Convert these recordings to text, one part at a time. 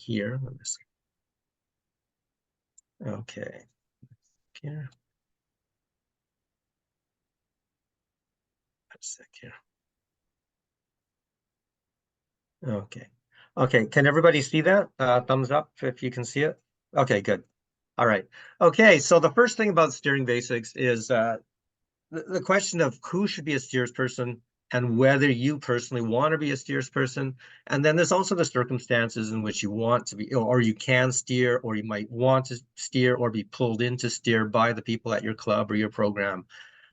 here. Okay. Here. Let's see here. Okay. Okay. Can everybody see that? Thumbs up if you can see it. Okay, good. All right. Okay. So the first thing about steering basics is the question of who should be a steersperson and whether you personally want to be a steersperson. And then there's also the circumstances in which you want to be, or you can steer, or you might want to steer or be pulled in to steer by the people at your club or your program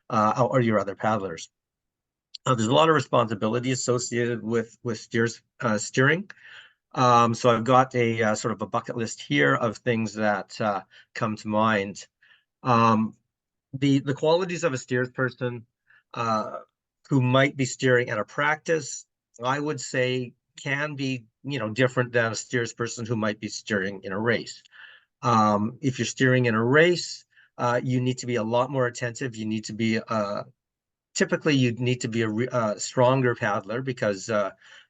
or your other paddlers. There's a lot of responsibility associated with steering. So I've got a sort of a bucket list here of things that come to mind. The qualities of a steersperson who might be steering at a practice, I would say, can be different than a steersperson who might be steering in a race. If you're steering in a race, you need to be a lot more attentive. You need to be typically you'd need to be a stronger paddler because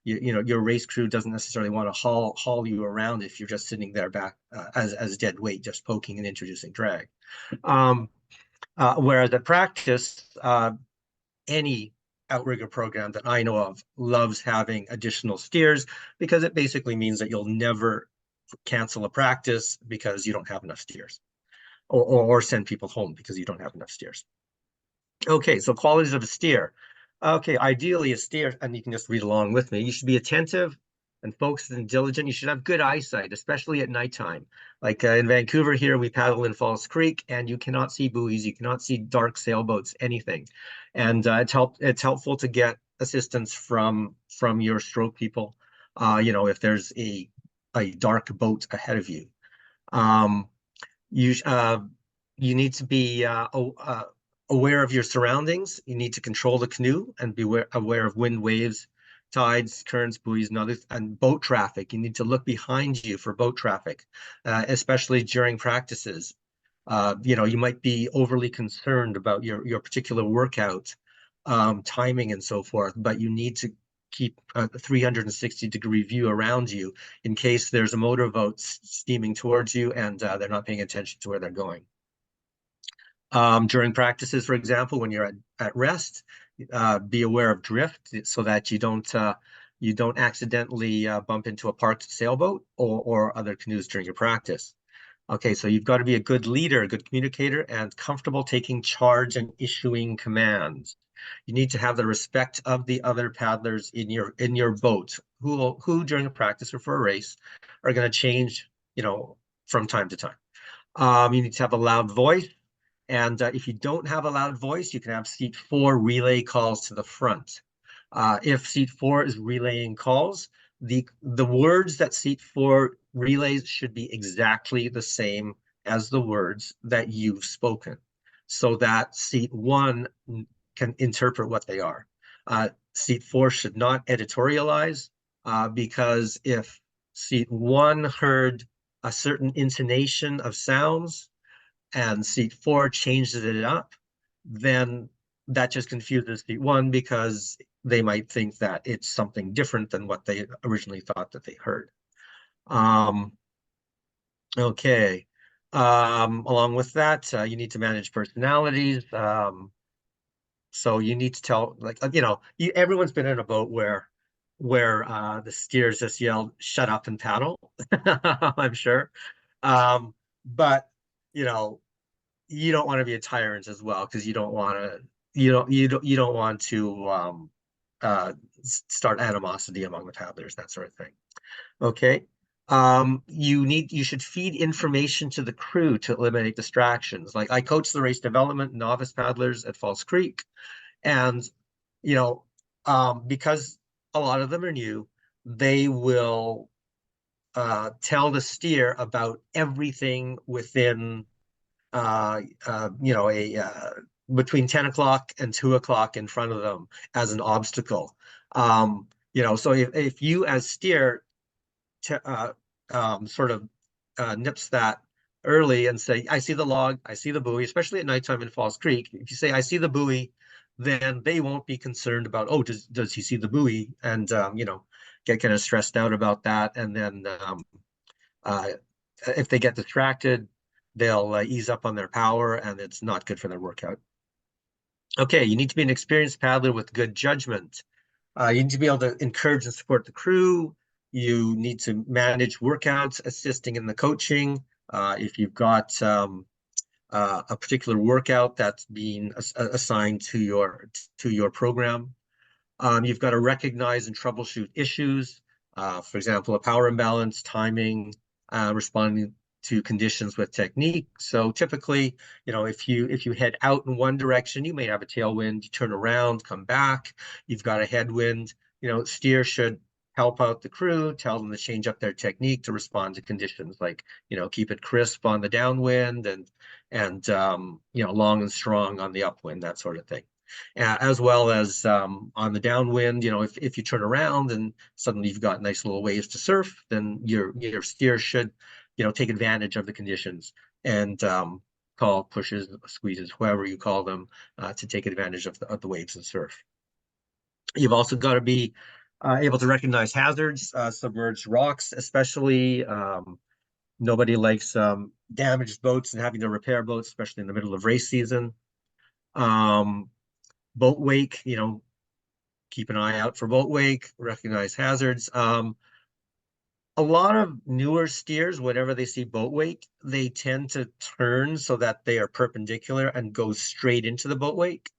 your race crew doesn't necessarily want to haul you around if you're just sitting there back as dead weight, just poking and introducing drag. Whereas at practice, any outrigger program that I know of loves having additional steers because it basically means that you'll never cancel a practice because you don't have enough steers, or send people home because you don't have enough steers. Okay, so qualities of a steer. Okay, ideally a steer, and you can just read along with me, you should be attentive and focused and diligent. You should have good eyesight, especially at nighttime. Like in Vancouver here, we paddle in Falls Creek, and you cannot see buoys, you cannot see dark sailboats, anything. And it's helpful to get assistance from your stroke people, if there's a dark boat ahead of you. You need to be aware of your surroundings. You need to control the canoe and be aware of wind, waves, tides, currents, buoys, and boat traffic. You need to look behind you for boat traffic, especially during practices. You might be overly concerned about your particular workout, timing and so forth, but you need to keep a 360-degree view around you in case there's a motorboat steaming towards you and they're not paying attention to where they're going. During practices, for example, when you're at rest, be aware of drift so that you don't accidentally bump into a parked sailboat or other canoes during your practice. Okay, so you've got to be a good leader, a good communicator, and comfortable taking charge and issuing commands. You need to have the respect of the other paddlers in your boat, who during a practice or for a race are going to change, from time to time. You need to have a loud voice. And if you don't have a loud voice, you can have seat 4 relay calls to the front. If seat 4 is relaying calls, the words that seat 4 relays should be exactly the same as the words that you've spoken, so that seat 1 can interpret what they are. Seat 4 should not editorialize because if seat 1 heard a certain intonation of sounds, and seat 4 changes it up, then that just confuses seat 1 because they might think that it's something different than what they originally thought that they heard. Okay. Along with that, you need to manage personalities. So you need to tell, like, everyone's been in a boat where the steers just yelled, "Shut up and paddle." I'm sure. But you don't want to be a tyrant as well, because you don't want to start animosity among the paddlers, that sort of thing. Okay. You should feed information to the crew to eliminate distractions. Like I coach the race development novice paddlers at Falls Creek, and because a lot of them are new, they will tell the steer about everything within between 10 o'clock and 2 o'clock in front of them as an obstacle. So if you as steer sort of nips that early and say, "I see the log, I see the buoy," especially at nighttime in Falls Creek, if you say, "I see the buoy," then they won't be concerned about, "Oh, does he see the buoy?" And get kind of stressed out about that, and then If they get distracted, they'll ease up on their power, and it's not good for their workout. Okay, you need to be an experienced paddler with good judgment. You need to be able to encourage and support the crew. You need to manage workouts, assisting in the coaching. If you've got a particular workout that's being assigned to your program, you've got to recognize and troubleshoot issues. For example, a power imbalance, timing, responding to conditions with technique. So typically, if you head out in one direction, you may have a tailwind. You turn around, come back, you've got a headwind. Steer should help out the crew, tell them to change up their technique to respond to conditions, like keep it crisp on the downwind and long and strong on the upwind, that sort of thing. As well as on the downwind, if you turn around and suddenly you've got nice little waves to surf, then your steer should take advantage of the conditions and call pushes, squeezes, whoever you call them, to take advantage of the waves and surf. You've also got to be able to recognize hazards, submerged rocks, especially. Nobody likes damaged boats and having to repair boats, especially in the middle of race season. Boat wake, keep an eye out for boat wake, recognize hazards. A lot of newer steers, whenever they see boat wake, they tend to turn so that they are perpendicular and go straight into the boat wake.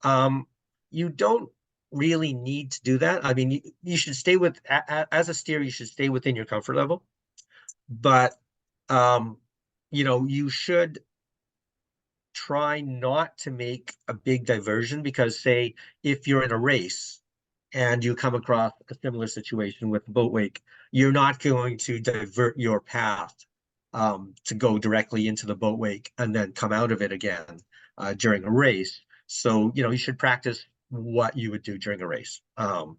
You don't really need to do that. I mean, you should stay as a steer, you should stay within your comfort level. But, you should try not to make a big diversion, because say if you're in a race and you come across a similar situation with boat wake, you're not going to divert your path to go directly into the boat wake and then come out of it again during a race. So, you should practice what you would do during a race. If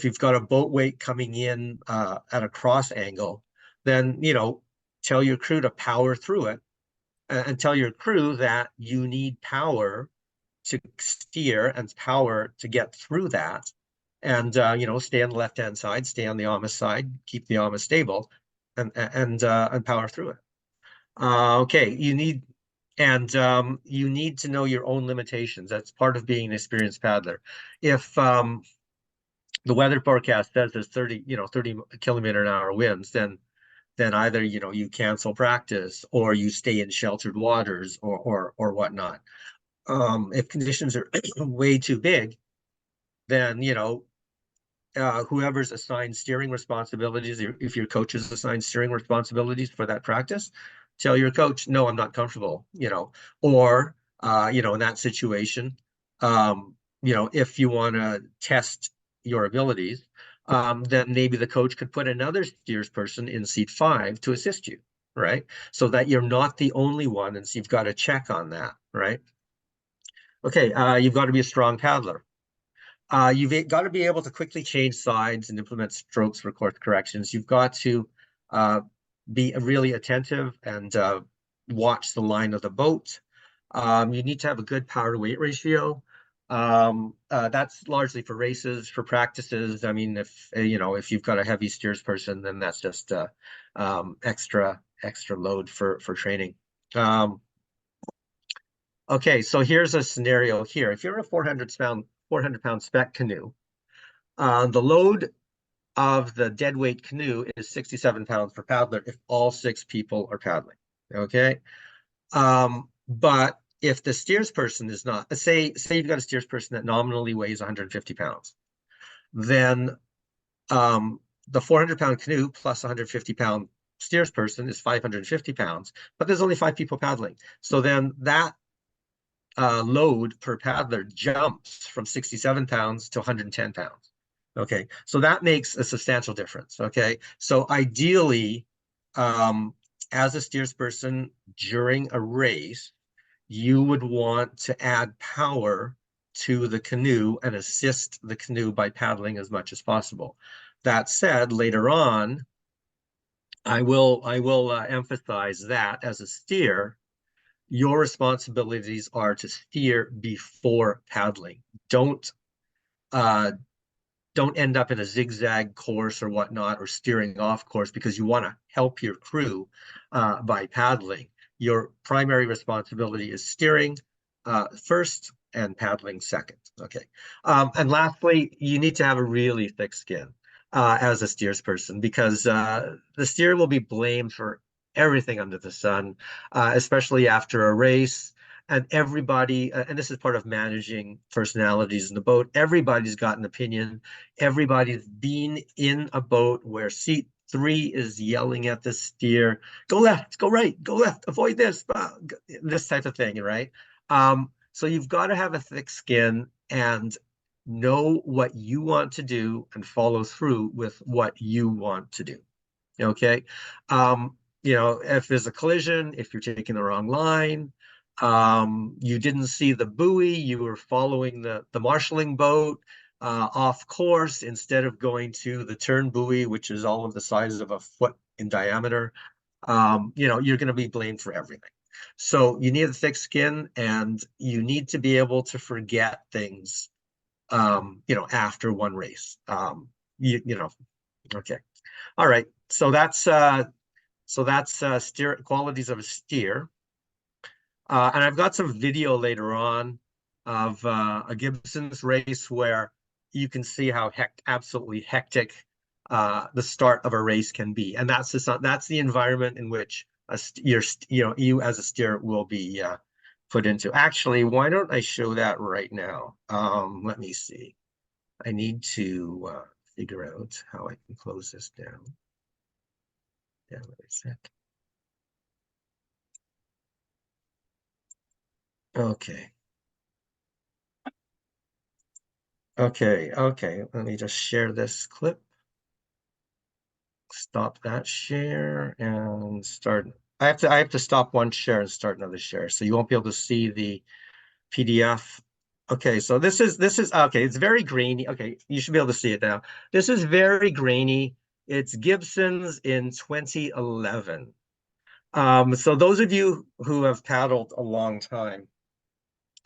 you've got a boat wake coming in at a cross angle, then, tell your crew to power through it, and tell your crew that you need power to steer and power to get through that. And, stay on the left-hand side, stay on the AMA side, keep the AMA stable, and power through it. Okay, you need to know your own limitations. That's part of being an experienced paddler. If the weather forecast says there's 30 kilometer an hour winds, then either you cancel practice or you stay in sheltered waters or whatnot. If conditions are way too big, then whoever's assigned steering responsibilities, if your coach is assigned steering responsibilities for that practice, tell your coach, no, I'm not comfortable. Or in that situation, if you want to test your abilities, then maybe the coach could put another steers person in seat 5 to assist you, right? So that you're not the only one, and so you've got to check on that, right? Okay, you've got to be a strong paddler. You've got to be able to quickly change sides and implement strokes for course corrections. You've got to be really attentive and watch the line of the boat. You need to have a good power to weight ratio. That's largely for races. For practices, I mean, if you've got a heavy steers person, then that's just extra load for training. Okay, so here's a scenario here. If you're a 400-pound spec canoe, the load of the dead weight canoe is 67 pounds per paddler if all 6 people are paddling. Okay, but if the steers person is not, say you've got a steers person that nominally weighs 150 pounds, then the 400-pound canoe plus 150-pound steers person is 550 pounds, but there's only 5 people paddling. So then that load per paddler jumps from 67 pounds to 110 pounds. Okay, so that makes a substantial difference. Okay, so ideally, as a steers person during a race, you would want to add power to the canoe and assist the canoe by paddling as much as possible. That said, later on, I will emphasize that as a steer, your responsibilities are to steer before paddling. Don't don't end up in a zigzag course or whatnot, or steering off course, because you want to help your crew by paddling. Your primary responsibility is steering first and paddling second. Okay. And lastly, you need to have a really thick skin as a steersperson, because the steer will be blamed for everything under the sun, especially after a race. And everybody, and this is part of managing personalities in the boat, everybody's got an opinion. Everybody's been in a boat where seat three is yelling at the steer, go left, go right, go left, avoid this type of thing, right? So you've got to have a thick skin and know what you want to do and follow through with what you want to do. Okay. If there's a collision, if you're taking the wrong line, you didn't see the buoy, you were following the marshalling boat off course instead of going to the turn buoy, which is all of the size of a foot in diameter. You're going to be blamed for everything. So you need a thick skin, and you need to be able to forget things, after one race. Okay. All right. So that's steer qualities of a steer. And I've got some video later on of a Gibson's race where you can see how absolutely hectic the start of a race can be, and that's the environment in which you as a steer will be put into. Actually, why don't I show that right now? Let me see. I need to figure out how I can close this down. Yeah, let me see. Okay. Okay. Let me just share this clip. Stop that share and start. I have to stop one share and start another share. So you won't be able to see the PDF. Okay, so this is okay, it's very grainy. Okay, you should be able to see it now. This is very grainy. It's Gibson's in 2011. So those of you who have paddled a long time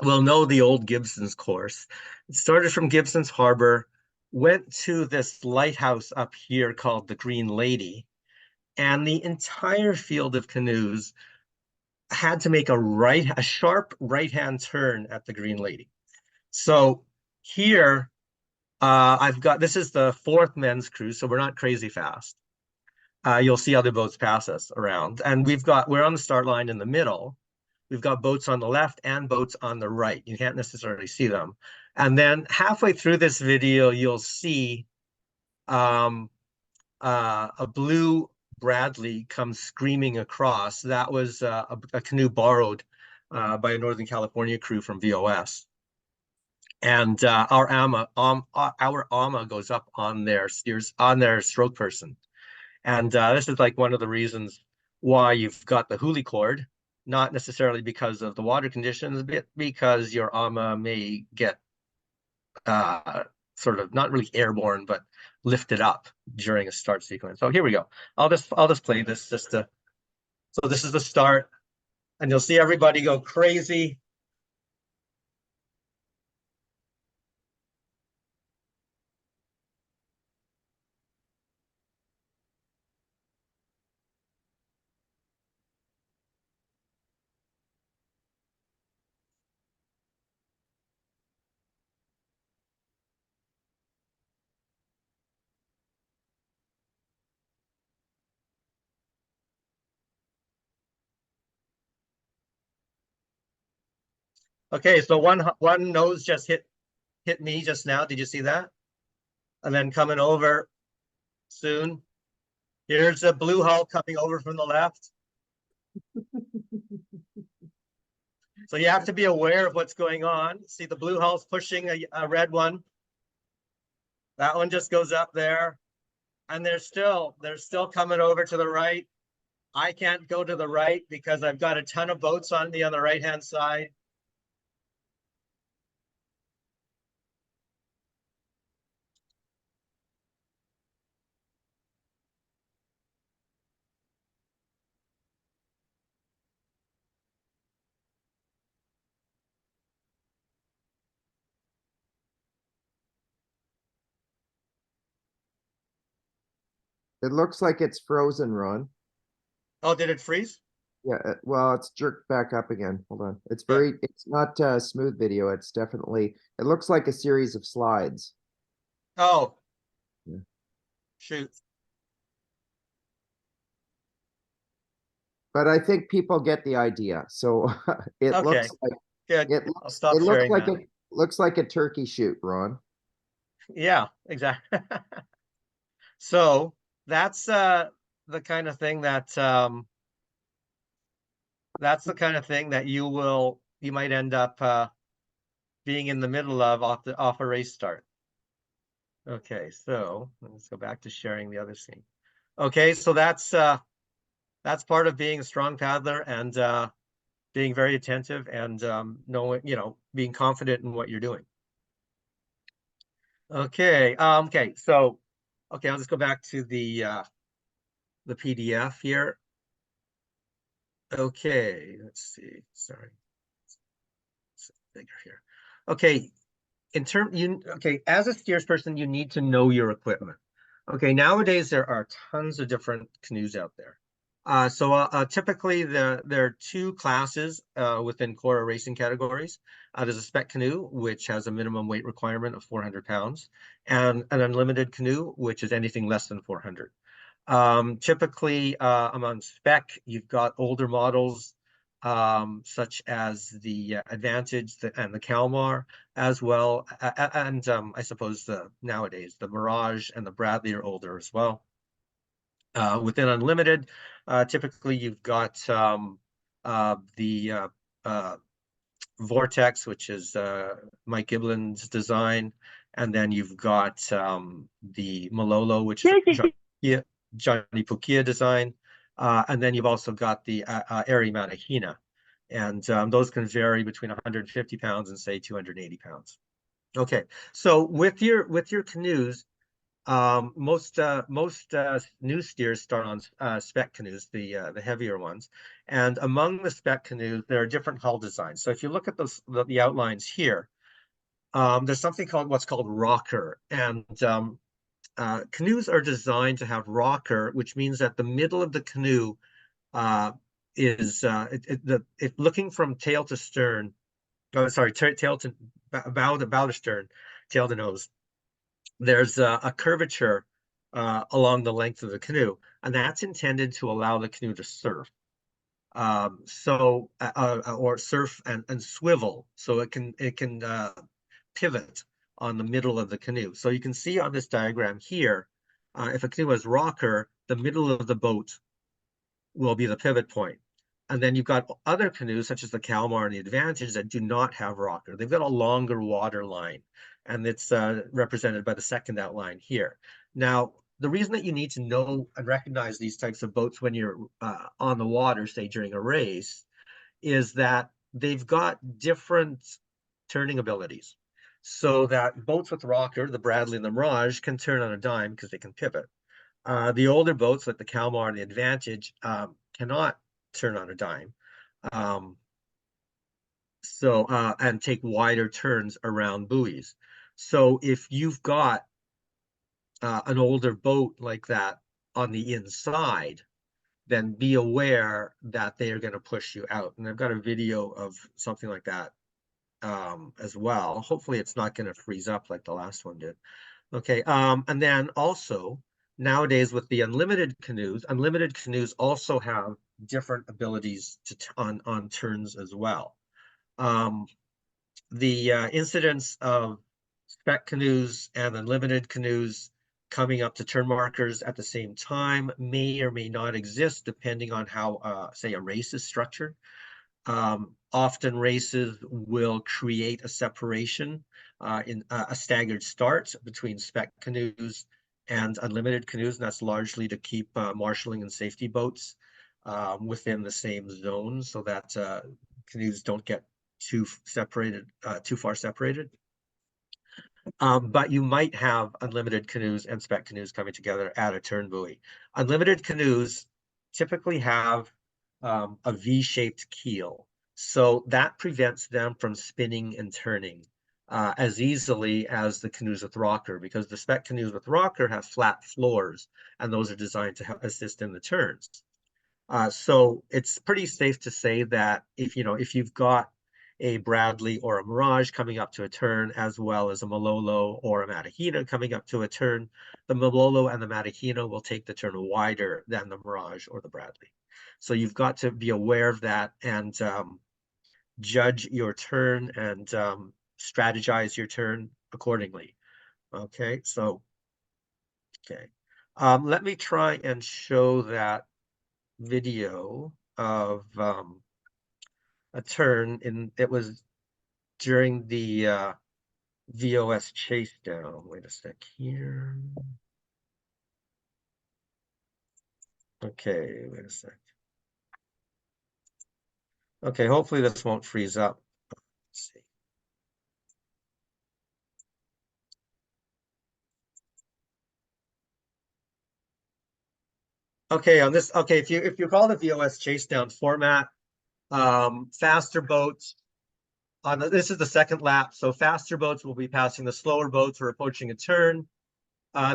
will know the old Gibson's course. It started from Gibson's Harbor, went to this lighthouse up here called the Green Lady, and the entire field of canoes had to make a sharp right-hand turn at the Green Lady. So here, this is the fourth men's cruise, so we're not crazy fast. You'll see other boats pass us around, and we're on the start line in the middle. We've got boats on the left and boats on the right. You can't necessarily see them. And then halfway through this video, you'll see a blue Bradley comes screaming across. That was a canoe borrowed by a Northern California crew from VOS. And our AMA goes up on their stroke person. And this is like one of the reasons why you've got the huli cord, not necessarily because of the water conditions, but because your AMA may get sort of not really airborne, but lifted up during a start sequence. So here we go. I'll just play this just to. So this is the start, and you'll see everybody go crazy. Okay, so one nose just hit me just now. Did you see that? And then coming over soon. Here's a blue hull coming over from the left. So you have to be aware of what's going on. See the blue hull's pushing a red one. That one just goes up there. And they're still coming over to the right. I can't go to the right because I've got a ton of boats on me on the right-hand side. It looks like it's frozen, Ron. Oh, did it freeze? Yeah, well, it's jerked back up again. Hold on. Yeah. It's not smooth video. It's definitely, it looks like a series of slides. Oh, Yeah. shoot. But I think people get the idea. So it Okay, looks like good. I'll stop it looks sharing like that. it looks like a turkey shoot, Ron. Yeah, exactly. So that's the kind of thing that you might end up being in the middle of off a race start. Okay, so let's go back to sharing the other scene. Okay, so that's part of being a strong paddler and being very attentive and knowing, being confident in what you're doing. Okay, okay, I'll just go back to the PDF here. Okay, let's see. Sorry, it's bigger here. Okay, as a steersperson, you need to know your equipment. Okay, nowadays there are tons of different canoes out there. Typically there are two classes within CORA racing categories. There's a spec canoe, which has a minimum weight requirement of 400 pounds, and an unlimited canoe, which is anything less than 400. Typically, among spec, you've got older models, such as the Advantage and the Kalmar, as well, and I suppose nowadays the Mirage and the Bradley are older as well. Within Unlimited, typically you've got the Vortex, which is Mike Giblin's design, and then you've got the Malolo, which is Johnny Pukia design, and then you've also got the Ari Manahina, and those can vary between 150 pounds and say 280 pounds. Okay, so with your canoes, most new steers start on spec canoes, the heavier ones, and among the spec canoes there are different hull designs. So if you look at the outlines here, there's something called what's called rocker, and canoes are designed to have rocker, which means that the middle of the canoe is looking from tail to stern. Oh, sorry, tail to bow to stern, tail to nose. There's a curvature along the length of the canoe, and that's intended to allow the canoe to surf. Or surf and swivel, so it can pivot on the middle of the canoe. So you can see on this diagram here, if a canoe has rocker, the middle of the boat will be the pivot point. And then you've got other canoes, such as the Kalmar and the Advantage, that do not have rocker. They've got a longer water line, and it's represented by the second outline here. Now, the reason that you need to know and recognize these types of boats when you're on the water, say during a race, is that they've got different turning abilities. So that boats with rocker, the Bradley and the Mirage, can turn on a dime because they can pivot. The older boats like the Kalmar and the Advantage cannot turn on a dime. And take wider turns around buoys. So if you've got an older boat like that on the inside, then be aware that they are going to push you out. And I've got a video of something like that as well. Hopefully it's not going to freeze up like the last one did. Okay, and then also nowadays with the unlimited canoes also have different abilities on turns as well. The incidence of spec canoes and unlimited canoes coming up to turn markers at the same time may or may not exist depending on how, say, a race is structured. Often races will create a separation in a staggered start between spec canoes and unlimited canoes, and that's largely to keep marshalling and safety boats within the same zone so that canoes don't get too far separated. But you might have unlimited canoes and spec canoes coming together at a turn buoy. Unlimited canoes typically have a V-shaped keel, so that prevents them from spinning and turning as easily as the canoes with rocker, because the spec canoes with rocker have flat floors, and those are designed to assist in the turns. So it's pretty safe to say that if you've got a Bradley or a Mirage coming up to a turn, as well as a Malolo or a Matahina coming up to a turn, the Malolo and the Matahina will take the turn wider than the Mirage or the Bradley. So you've got to be aware of that and judge your turn and strategize your turn accordingly. Okay, so let me try and show that video of a turn it was during the VOS chase down. Wait a sec here. Okay, wait a sec. Okay, hopefully this won't freeze up. Let's see. Okay, on this, okay, if you call the VOS chase down format, faster boats this is the second lap, so faster boats will be passing the slower boats who are approaching a turn.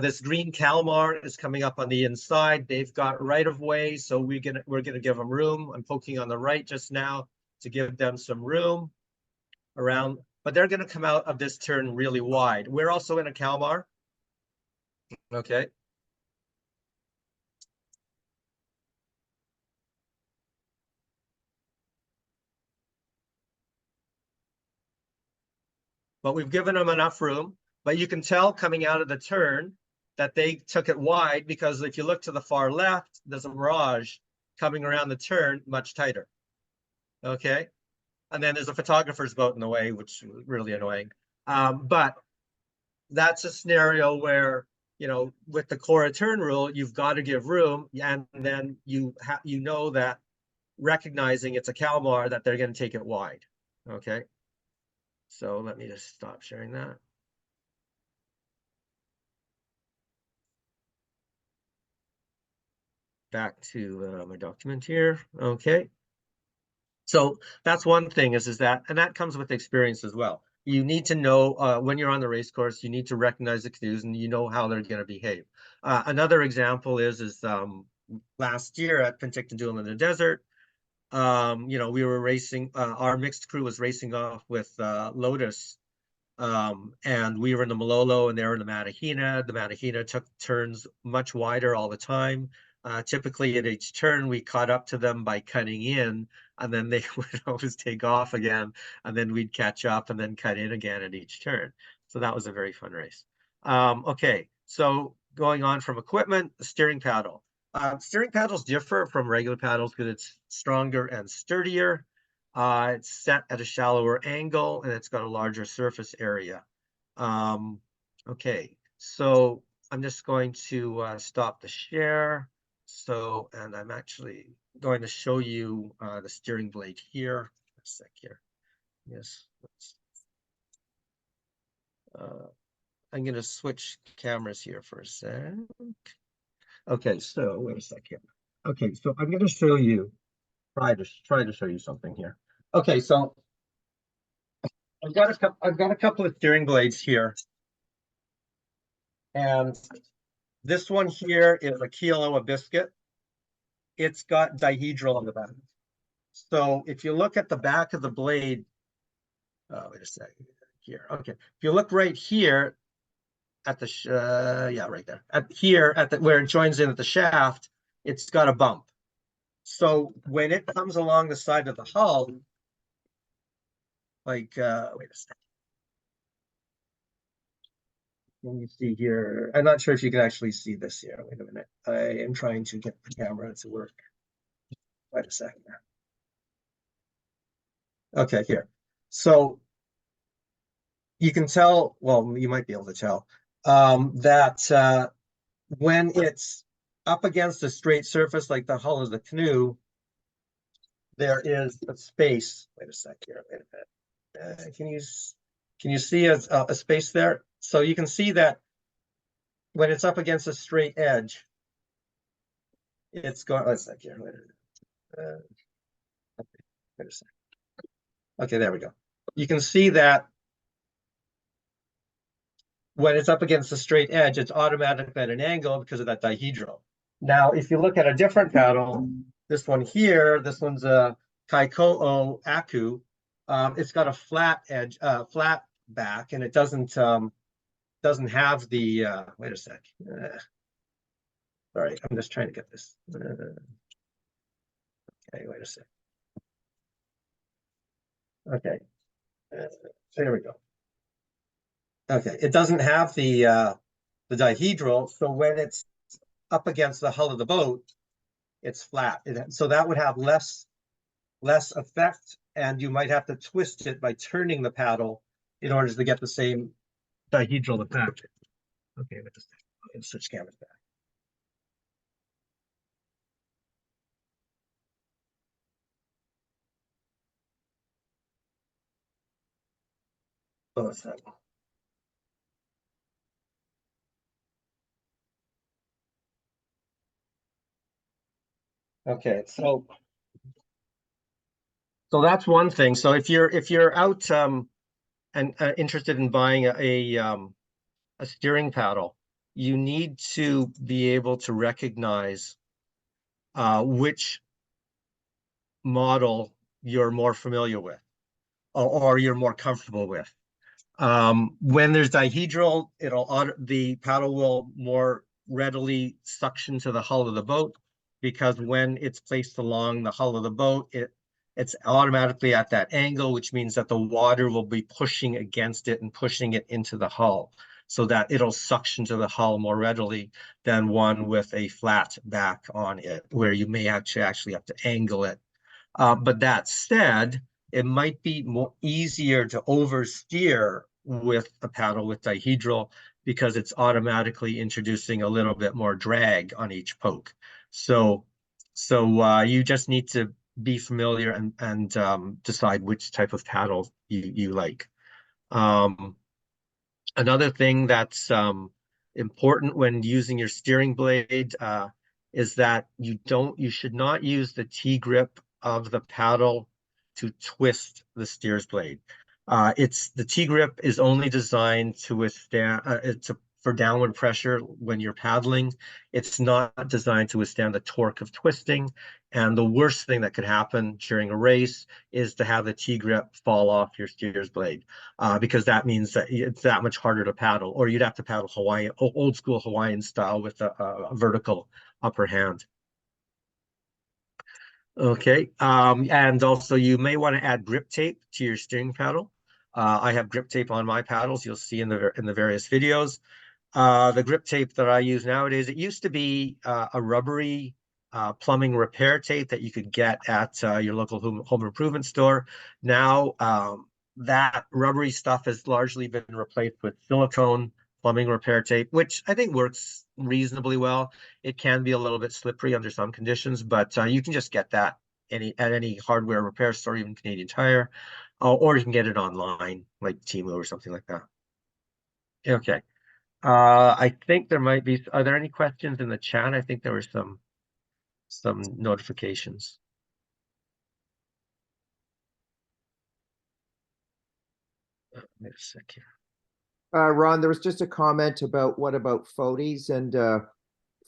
This green Kalmar is coming up on the inside. They've got right of way, so we're gonna give them room. I'm poking on the right just now to give them some room around, but they're gonna come out of this turn really wide. We're also in a Kalmar. Okay. But we've given them enough room. But you can tell coming out of the turn that they took it wide, because if you look to the far left, there's a Mirage coming around the turn much tighter. Okay. And then there's a photographer's boat in the way, which is really annoying. But that's a scenario where, with the CORA turn rule, you've got to give room, and then you know that recognizing it's a Kalmar, that they're going to take it wide. Okay. So let me just stop sharing that. Back to my document here. Okay. So that's one thing is that, and that comes with experience as well. You need to know when you're on the race course, you need to recognize the canoes and you know how they're going to behave. Another example is last year at Penticton Duel in the Desert, we were racing, our mixed crew was racing off with Lotus, and we were in the Malolo and they were in the Matahina. The Matahina took turns much wider all the time. Typically at each turn, we caught up to them by cutting in, and then they would always take off again, and then we'd catch up and then cut in again at each turn. So that was a very fun race. Okay, so going on from equipment, the steering paddle. Steering paddles differ from regular paddles because it's stronger and sturdier. It's set at a shallower angle and it's got a larger surface area. Okay, so I'm just going to stop the share. So, and I'm actually going to show you the steering blade here. A sec here. Yes. I'm going to switch cameras here for a sec. Okay, so wait a sec here. Okay, so I'm going to show you, try to show you something here. Okay, so I've got a couple of steering blades here. And this one here is a Kilo biscuit. It's got dihedral on the back. So if you look at the back of the blade, wait a second here. Okay, if you look right here at the yeah, right there. At where it joins in at the shaft, it's got a bump. So when it comes along the side of the hull, like wait a second. Let me see here. I'm not sure if you can actually see this here. Wait a minute. I am trying to get the camera to work. Wait a second. Okay, here. So you can tell, well, you might be able to tell, that when it's up against a straight surface like the hull of the canoe, there is a space. Wait a sec here. Wait a minute. Can you see a space there? So you can see that when it's up against a straight edge, it's going. Wait a sec here. Wait a sec. Okay, there we go. You can see that when it's up against the straight edge, it's automatically at an angle because of that dihedral. Now, if you look at a different paddle, this one here, this one's a Kaiko'o Aku. It's got a flat edge, flat back, and it doesn't have the wait a sec. Sorry, I'm just trying to get this. Okay, wait a sec. Okay, there we go. Okay, it doesn't have the dihedral, so when it's up against the hull of the boat, it's flat. So that would have less effect, and you might have to twist it by turning the paddle in order to get the same dihedral effect. Okay, let's switch cameras back. Oh, it's that one. Okay, so that's one thing. So if you're out and interested in buying a steering paddle, you need to be able to recognize which model you're more familiar with or you're more comfortable with. When there's dihedral, the paddle will more readily suction to the hull of the boat, because when it's placed along the hull of the boat, it's automatically at that angle, which means that the water will be pushing against it and pushing it into the hull, so that it'll suction to the hull more readily than one with a flat back on it, where you may actually have to angle it. But that said, it might be more easier to oversteer with a paddle with dihedral, because it's automatically introducing a little bit more drag on each poke. So you just need to be familiar and decide which type of paddle you like. Another thing that's important when using your steering blade is that you should not use the T-grip of the paddle to twist the steer's blade. The T-grip is only designed to withstand for downward pressure when you're paddling. It's not designed to withstand the torque of twisting. And the worst thing that could happen during a race is to have the T-grip fall off your steer's blade, because that means that it's that much harder to paddle, or you'd have to paddle old school Hawaiian style with a vertical upper hand. Okay, and also you may want to add grip tape to your steering paddle. I have grip tape on my paddles. You'll see in the various videos. The grip tape that I use nowadays, it used to be a rubbery plumbing repair tape that you could get at your local home improvement store. Now that rubbery stuff has largely been replaced with silicone plumbing repair tape, which I think works reasonably well. It can be a little bit slippery under some conditions, but you can just get that at any hardware repair store, even Canadian Tire, or you can get it online, like Temu or something like that. Okay. I think there might be. Are there any questions in the chat? I think there were some notifications. Wait a second. Ron, there was just a comment about what about Fodes, and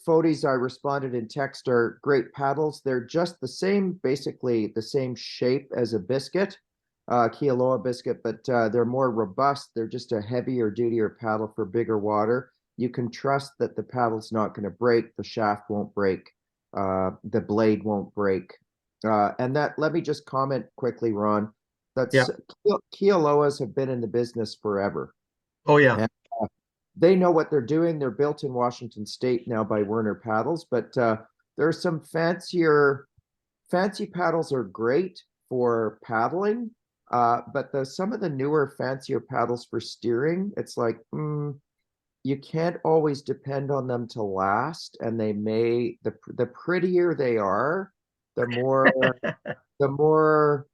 Fodes, I responded in text, are great paddles. They're just the same, basically the same shape as a biscuit, Kealoha biscuit, but they're more robust. They're just a heavier dutier paddle for bigger water. You can trust that the paddle's not going to break, the shaft won't break, the blade won't break. And that, let me just comment quickly, Ron, that's Kealohas have been in the business forever. Oh yeah. And, they know what they're doing. They're built in Washington State now by Werner Paddles, but there are some fancy paddles are great for paddling, but some of the newer fancier paddles for steering, it's like you can't always depend on them to last, and they may the prettier they are, the more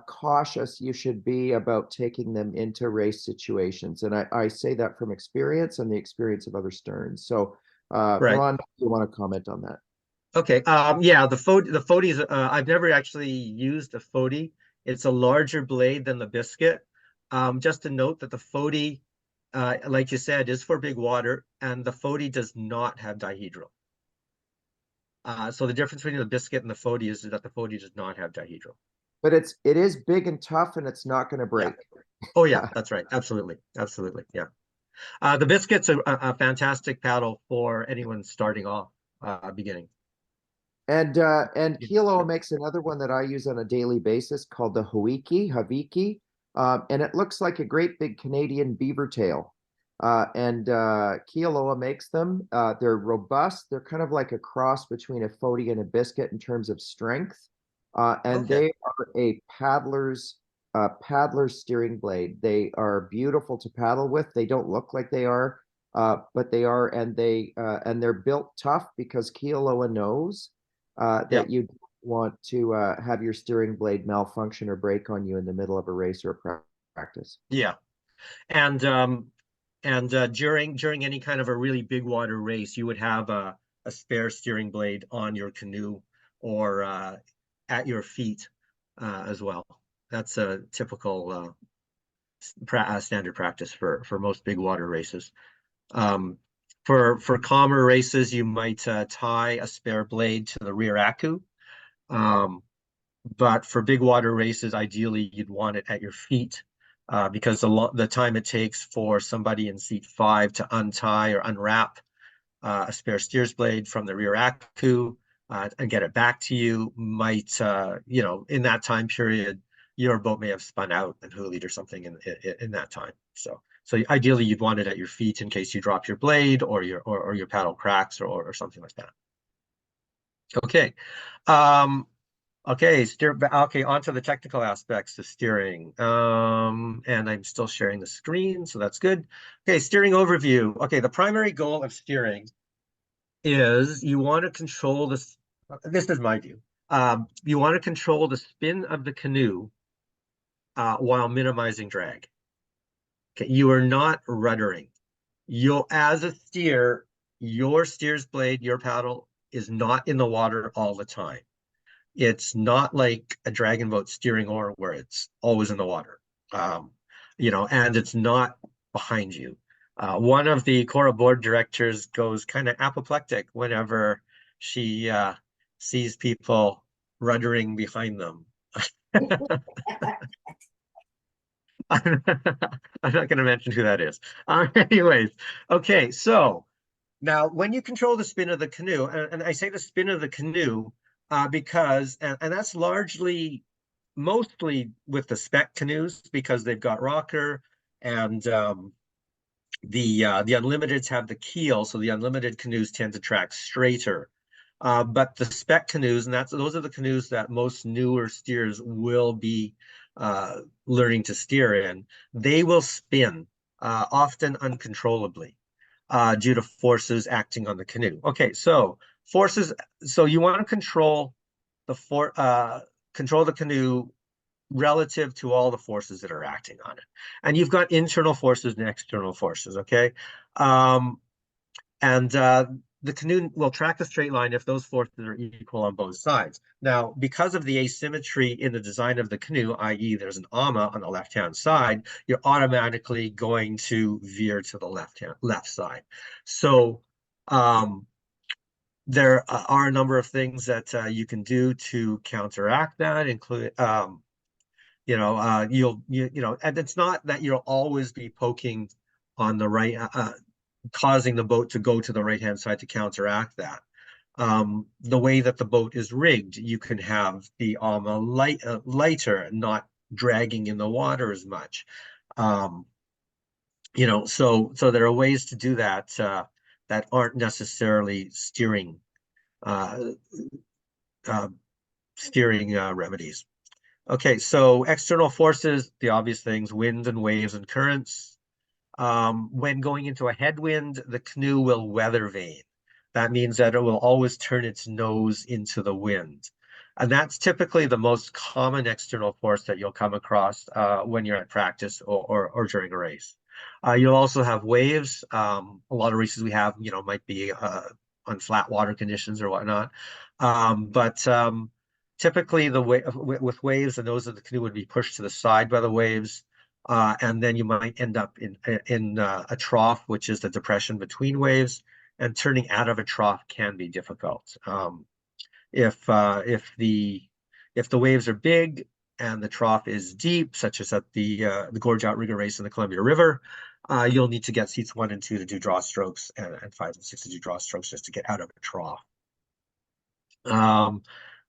cautious you should be about taking them into race situations. And I say that from experience and the experience of other sterns. So Right. Ron, do you want to comment on that? Okay. Yeah, the Fodes, I've never actually used a Fode. It's a larger blade than the biscuit. Just to note that the Fode like you said, is for big water, and the 40 does not have dihedral. So the difference between the biscuit and the 40 is that the 40 does not have dihedral. But it is big and tough, and it's not going to Yeah. break. Oh yeah, that's right. Absolutely, absolutely. Yeah. The biscuit's a fantastic paddle for anyone starting off, beginning. And Yeah. Kilo makes another one that I use on a daily basis called the Haviki, and it looks like a great big Canadian beaver tail. And Kealoha makes them. They're robust. They're kind of like a cross between a Fody and a biscuit in terms of strength. And Okay. they are a paddler's steering blade. They are beautiful to paddle with. They don't look like they are, but they are, and they're built tough because Kealoha knows Yeah. that you don't want to have your steering blade malfunction or break on you in the middle of a race or a practice. Yeah. And during any kind of a really big water race, you would have a spare steering blade on your canoe or at your feet as well. That's a typical standard practice for most big water races. Um, for calmer races, you might tie a spare blade to the rear accu. Um, but for big water races, ideally you'd want it at your feet because the time it takes for somebody in seat 5 to untie or unwrap a spare steers blade from the rear accu and get it back to you might, in that time period, your boat may have spun out and hoolied or something in that time. So ideally you'd want it at your feet in case you drop your blade or your paddle cracks or something like that. Okay. Okay, on to the technical aspects of steering. And I'm still sharing the screen, so that's good. Okay, steering overview. Okay, the primary goal of steering is you want to control this. This is my view. You want to control the spin of the canoe while minimizing drag. Okay, you are not ruddering. As a steer, your steer's blade, your paddle is not in the water all the time. It's not like a dragon boat steering oar where it's always in the water, and it's not behind you. One of the CORA board directors goes kind of apoplectic whenever she sees people ruddering behind them. I'm not going to mention who that is. Anyways, okay, so now when you control the spin of the canoe, and I say the spin of the canoe because, and that's mostly with the spec canoes because they've got rocker and the unlimiteds have the keel, so the unlimited canoes tend to track straighter. But the spec canoes, and those are the canoes that most newer steers will be learning to steer in, they will spin often uncontrollably due to forces acting on the canoe. Okay, so forces. So you want to control the canoe relative to all the forces that are acting on it. And you've got internal forces and external forces, okay? And the canoe will track the straight line if those forces are equal on both sides. Now, because of the asymmetry in the design of the canoe, i.e. there's an AMA on the left-hand side, you're automatically going to veer to the left side. So there are a number of things that you can do to counteract that, include and it's not that you'll always be poking on the right, causing the boat to go to the right-hand side to counteract that. The way that the boat is rigged, you can have the AMA lighter, not dragging in the water as much. So there are ways to do that that aren't necessarily steering remedies. Okay, so external forces, the obvious things, wind and waves and currents. When going into a headwind, the canoe will weather vane. That means that it will always turn its nose into the wind. And that's typically the most common external force that you'll come across when you're at practice or during a race. You'll also have waves. A lot of races we have, might be on flat water conditions or whatnot. But typically with waves, the nose of the canoe would be pushed to the side by the waves. and then you might end up in a trough, which is the depression between waves, and turning out of a trough can be difficult. If the waves are big and the trough is deep, such as at the gorge outrigger race in the Columbia River, you'll need to get seats 1 and 2 to do draw strokes, and 5 and 6 to do draw strokes just to get out of a trough.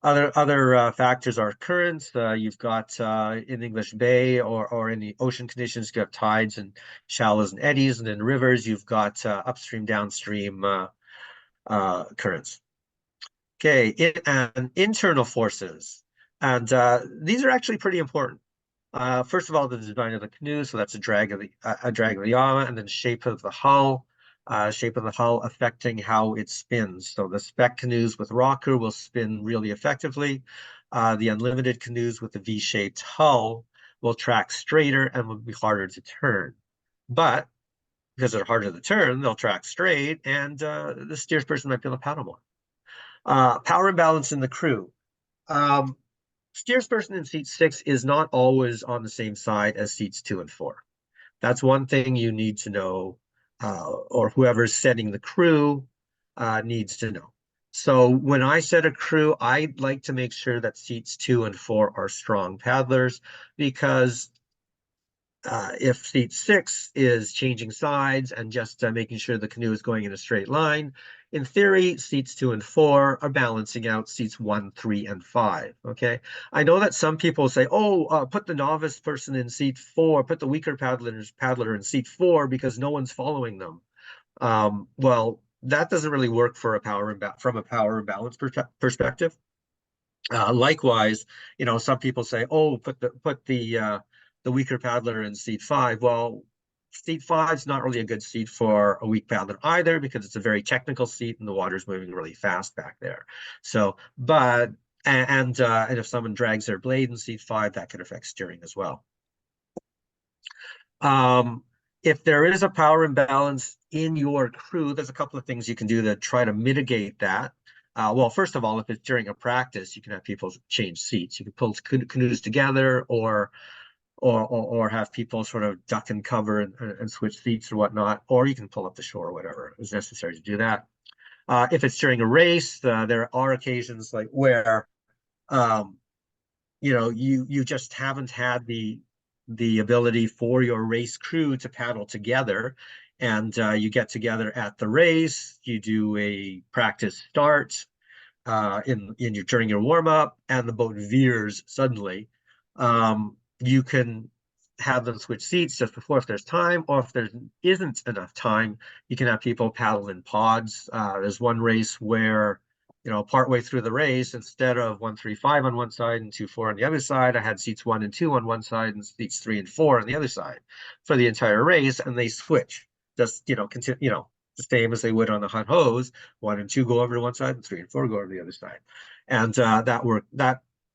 Other factors are currents. You've got in English Bay or in the ocean conditions, you have tides and shallows and eddies, and in rivers, you've got upstream, downstream currents. Okay, and internal forces, and these are actually pretty important. First of all, the design of the canoe, so that's a drag of the yaw, and then shape of the hull. Shape of the hull affecting how it spins. So the spec canoes with rocker will spin really effectively. The unlimited canoes with the V-shaped hull will track straighter and will be harder to turn. But because they're harder to turn, they'll track straight, and the steersperson might be able to paddle more. Power imbalance in the crew. Steersperson in seat 6 is not always on the same side as seats 2 and 4. That's one thing you need to know, or whoever's setting the crew needs to know. So when I set a crew, I like to make sure that seats 2 and 4 are strong paddlers, because if seat 6 is changing sides and just making sure the canoe is going in a straight line, in theory, seats 2 and 4 are balancing out seats 1, 3, and 5. Okay, I know that some people say, "Oh, put the novice person in seat 4, put the weaker paddler in seat 4 because no one's following them." Well, that doesn't really work for from a power imbalance perspective. Likewise, some people say, "Oh, put the weaker paddler in seat 5." Well, seat 5 is not really a good seat for a weak paddler either, because it's a very technical seat and the water's moving really fast back there. So, but and if someone drags their blade in seat 5, that could affect steering as well. If there is a power imbalance in your crew, there's a couple of things you can do to try to mitigate that. Well, first of all, if it's during a practice, you can have people change seats. You can pull canoes together, or have people sort of duck and cover and switch seats or whatnot, or you can pull up the shore or whatever is necessary to do that. If it's during a race, there are occasions like where you just haven't had the ability for your race crew to paddle together, and you get together at the race, you do a practice start during your warm-up, and the boat veers suddenly. You can have them switch seats just before if there's time, or if there isn't enough time, you can have people paddle in pods. There's one race where, partway through the race, instead of 1, 3, 5 on one side and 2, 4 on the other side, I had seats 1 and 2 on one side and seats 3 and 4 on the other side for the entire race, and they switch. Just continue, the same as they would on the hut hose. 1 and 2 go over to one side, and 3 and 4 go over to the other side, and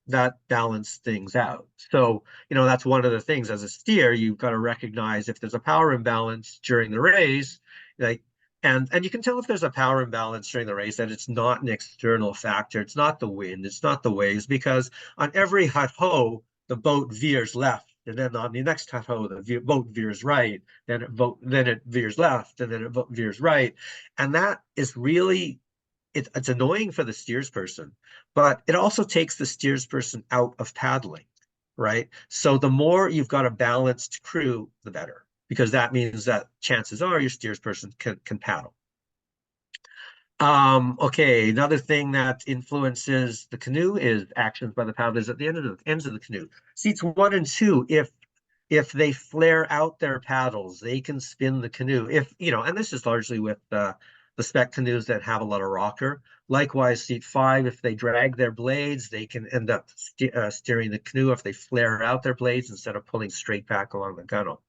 that balanced things out. So, that's one of the things as a steer, you've got to recognize if there's a power imbalance during the race, like, and you can tell if there's a power imbalance during the race that it's not an external factor. It's not the wind, it's not the waves, because on every hut ho, the boat veers left. And then on the next hut ho, the boat veers right. Then it veers left, and then it veers right. And that is really, it's annoying for the steersperson, but it also takes the steersperson out of paddling, right? So the more you've got a balanced crew, the better, because that means that chances are your steersperson can paddle. Okay, another thing that influences the canoe is actions by the paddlers at the ends of the canoe. Seats 1 and 2, if they flare out their paddles, they can spin the canoe. And this is largely with the spec canoes that have a lot of rocker. Likewise, seat 5, if they drag their blades, they can end up steering the canoe if they flare out their blades instead of pulling straight back along the gunnel.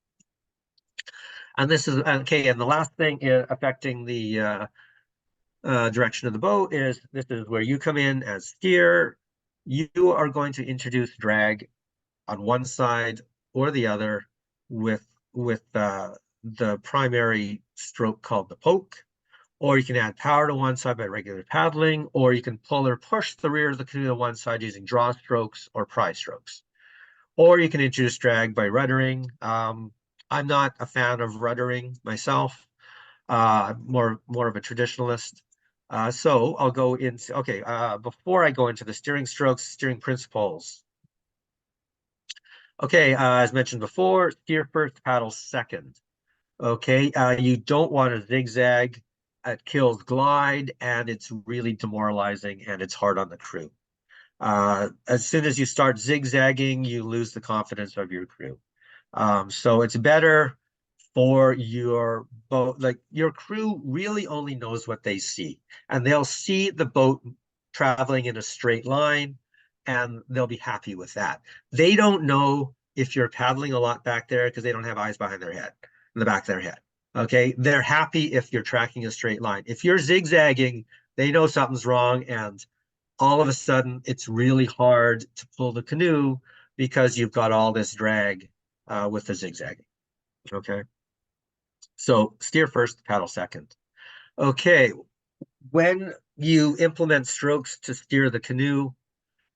And this is okay. And the last thing affecting the direction of the boat is this is where you come in as steer. You are going to introduce drag on one side or the other with the primary stroke called the poke, or you can add power to one side by regular paddling, or you can pull or push the rear of the canoe to one side using draw strokes or pry strokes. Or you can introduce drag by ruddering. I'm not a fan of ruddering myself. More of a traditionalist. So I'll go into, okay, before I go into the steering strokes, steering principles. Okay, as mentioned before, steer first, paddle second. Okay, you don't want to zigzag. It kills glide, and it's really demoralizing, and it's hard on the crew. As soon as you start zigzagging, you lose the confidence of your crew. So it's better for your boat, like your crew really only knows what they see, and they'll see the boat traveling in a straight line, and they'll be happy with that. They don't know if you're paddling a lot back there because they don't have eyes behind their head, in the back of their head. Okay, they're happy if you're tracking a straight line. If you're zigzagging, they know something's wrong, and all of a sudden it's really hard to pull the canoe because you've got all this drag with the zigzagging. Okay, so steer first, paddle second. Okay, when you implement strokes to steer the canoe,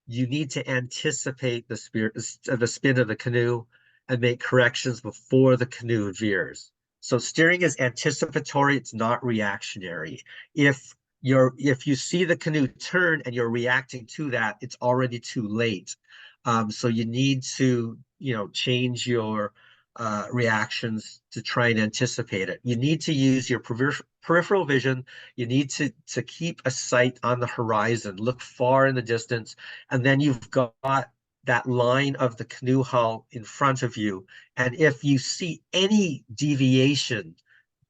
you need to anticipate the spin of the canoe and make corrections before the canoe veers. So steering is anticipatory, it's not reactionary. If you see the canoe turn and you're reacting to that, it's already too late. So you need to, change your reactions to try and anticipate it. You need to use your peripheral vision. You need to keep a sight on the horizon, look far in the distance, and then you've got that line of the canoe hull in front of you. And if you see any deviation,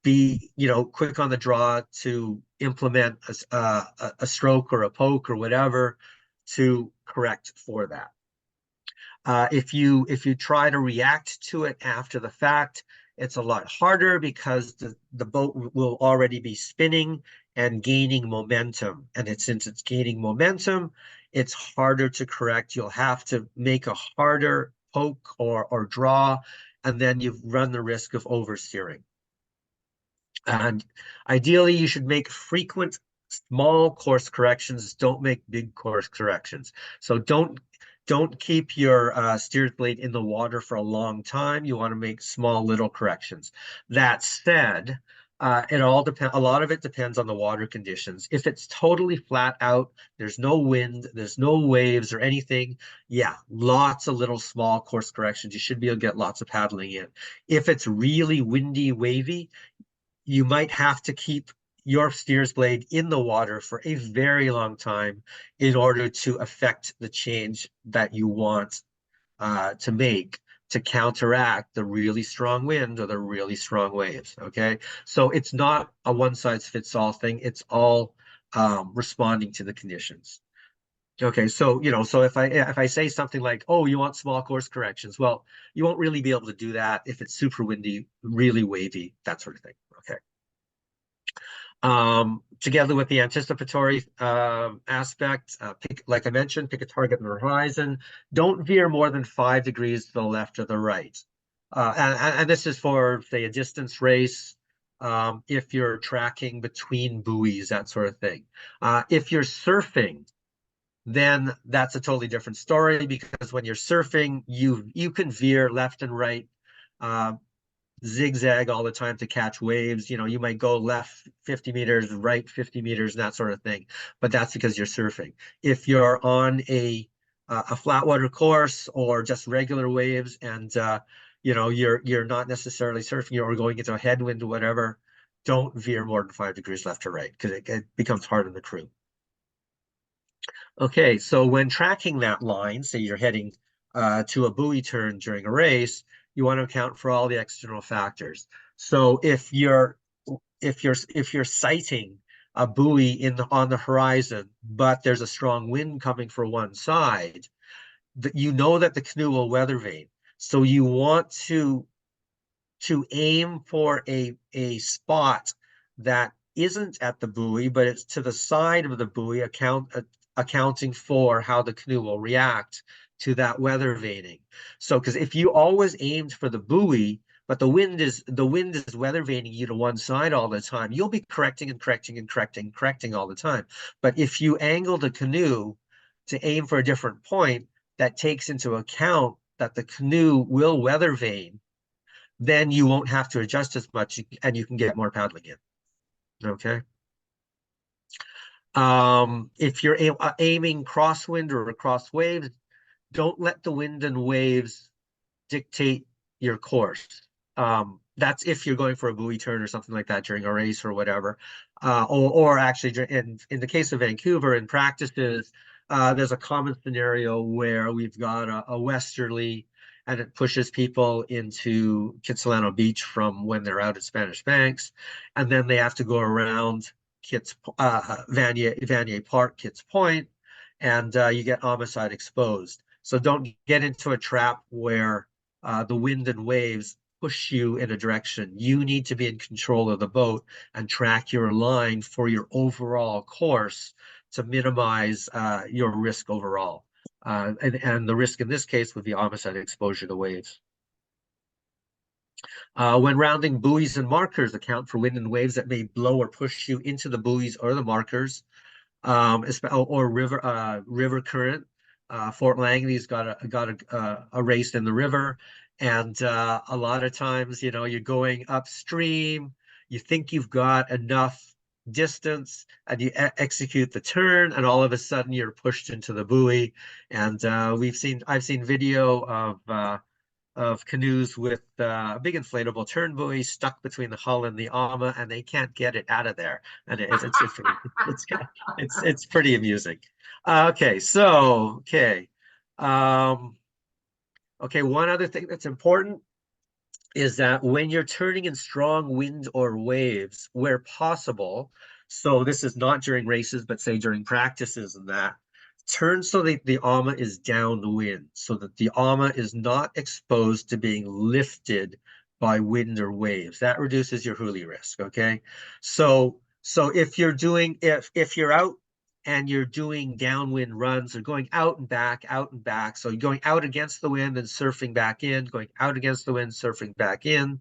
be quick on the draw to implement a stroke or a poke or whatever to correct for that. If you try to react to it after the fact, it's a lot harder because the boat will already be spinning and gaining momentum. And since it's gaining momentum, it's harder to correct. You'll have to make a harder poke or draw, and then you run the risk of oversteering. And ideally, you should make frequent small course corrections. Don't make big course corrections. So don't keep your steered blade in the water for a long time. You want to make small little corrections. That said, it all depends. A lot of it depends on the water conditions. If it's totally flat out, there's no wind, there's no waves or anything. Yeah, lots of little small course corrections. You should be able to get lots of paddling in. If it's really windy, wavy, you might have to keep your steers blade in the water for a very long time in order to affect the change that you want to make to counteract the really strong wind or the really strong waves. Okay, so it's not a one-size-fits-all thing. It's all responding to the conditions. Okay, so so if I say something like, "Oh, you want small course corrections," well, you won't really be able to do that if it's super windy, really wavy, that sort of thing. Okay. Together with the anticipatory aspect, like I mentioned, pick a target on the horizon. Don't veer more than 5 degrees to the left or the right. And this is for, say, a distance race, if you're tracking between buoys, that sort of thing. If you're surfing, then that's a totally different story, because when you're surfing, you can veer left and right. Zigzag all the time to catch waves. You might go left 50 meters, right 50 meters, and that sort of thing. But that's because you're surfing. If you're on a flat water course or just regular waves, and you're not necessarily surfing or going into a headwind or whatever, don't veer more than 5 degrees left or right, because it becomes hard on the crew. Okay, so when tracking that line, say you're heading to a buoy turn during a race, you want to account for all the external factors. So if you're sighting a buoy on the horizon, but there's a strong wind coming for one side, you know that the canoe will weather vane. So you want to aim for a spot that isn't at the buoy, but it's to the side of the buoy, accounting for how the canoe will react to that weather vaning. So, because if you always aimed for the buoy, but the wind is weather vaning you to one side all the time, you'll be correcting and correcting and correcting all the time. But if you angle the canoe to aim for a different point, that takes into account that the canoe will weather vane, then you won't have to adjust as much and you can get more paddling in. Okay. If you're aiming crosswind or across waves, don't let the wind and waves dictate your course. That's if you're going for a buoy turn or something like that during a race or whatever. Or actually, in the case of Vancouver, in practices, there's a common scenario where we've got a westerly and it pushes people into Kitsilano Beach from when they're out at Spanish Banks. And then they have to go around Vanier Park, Kitts Point, and you get homicide exposed. So don't get into a trap where the wind and waves push you in a direction. You need to be in control of the boat and track your line for your overall course to minimize your risk overall. And the risk in this case would be homicide exposure to waves. When rounding buoys and markers, account for wind and waves that may blow or push you into the buoys or the markers, or river current. Fort Langley's got a race in the river, and a lot of times, you're going upstream. You think you've got enough distance, and you execute the turn, and all of a sudden you're pushed into the buoy. And I've seen video of canoes with a big inflatable turn buoy stuck between the hull and the AMA, and they can't get it out of there. And it's pretty amusing. Okay, so one other thing that's important is that when you're turning in strong wind or waves, where possible, so this is not during races, but say during practices and that, turn so that the AMA is downwind, so that the AMA is not exposed to being lifted by wind or waves. That reduces your huli risk, okay? So if you're out and you're doing downwind runs or going out and back, so you're going out against the wind and surfing back in, going out against the wind, surfing back in.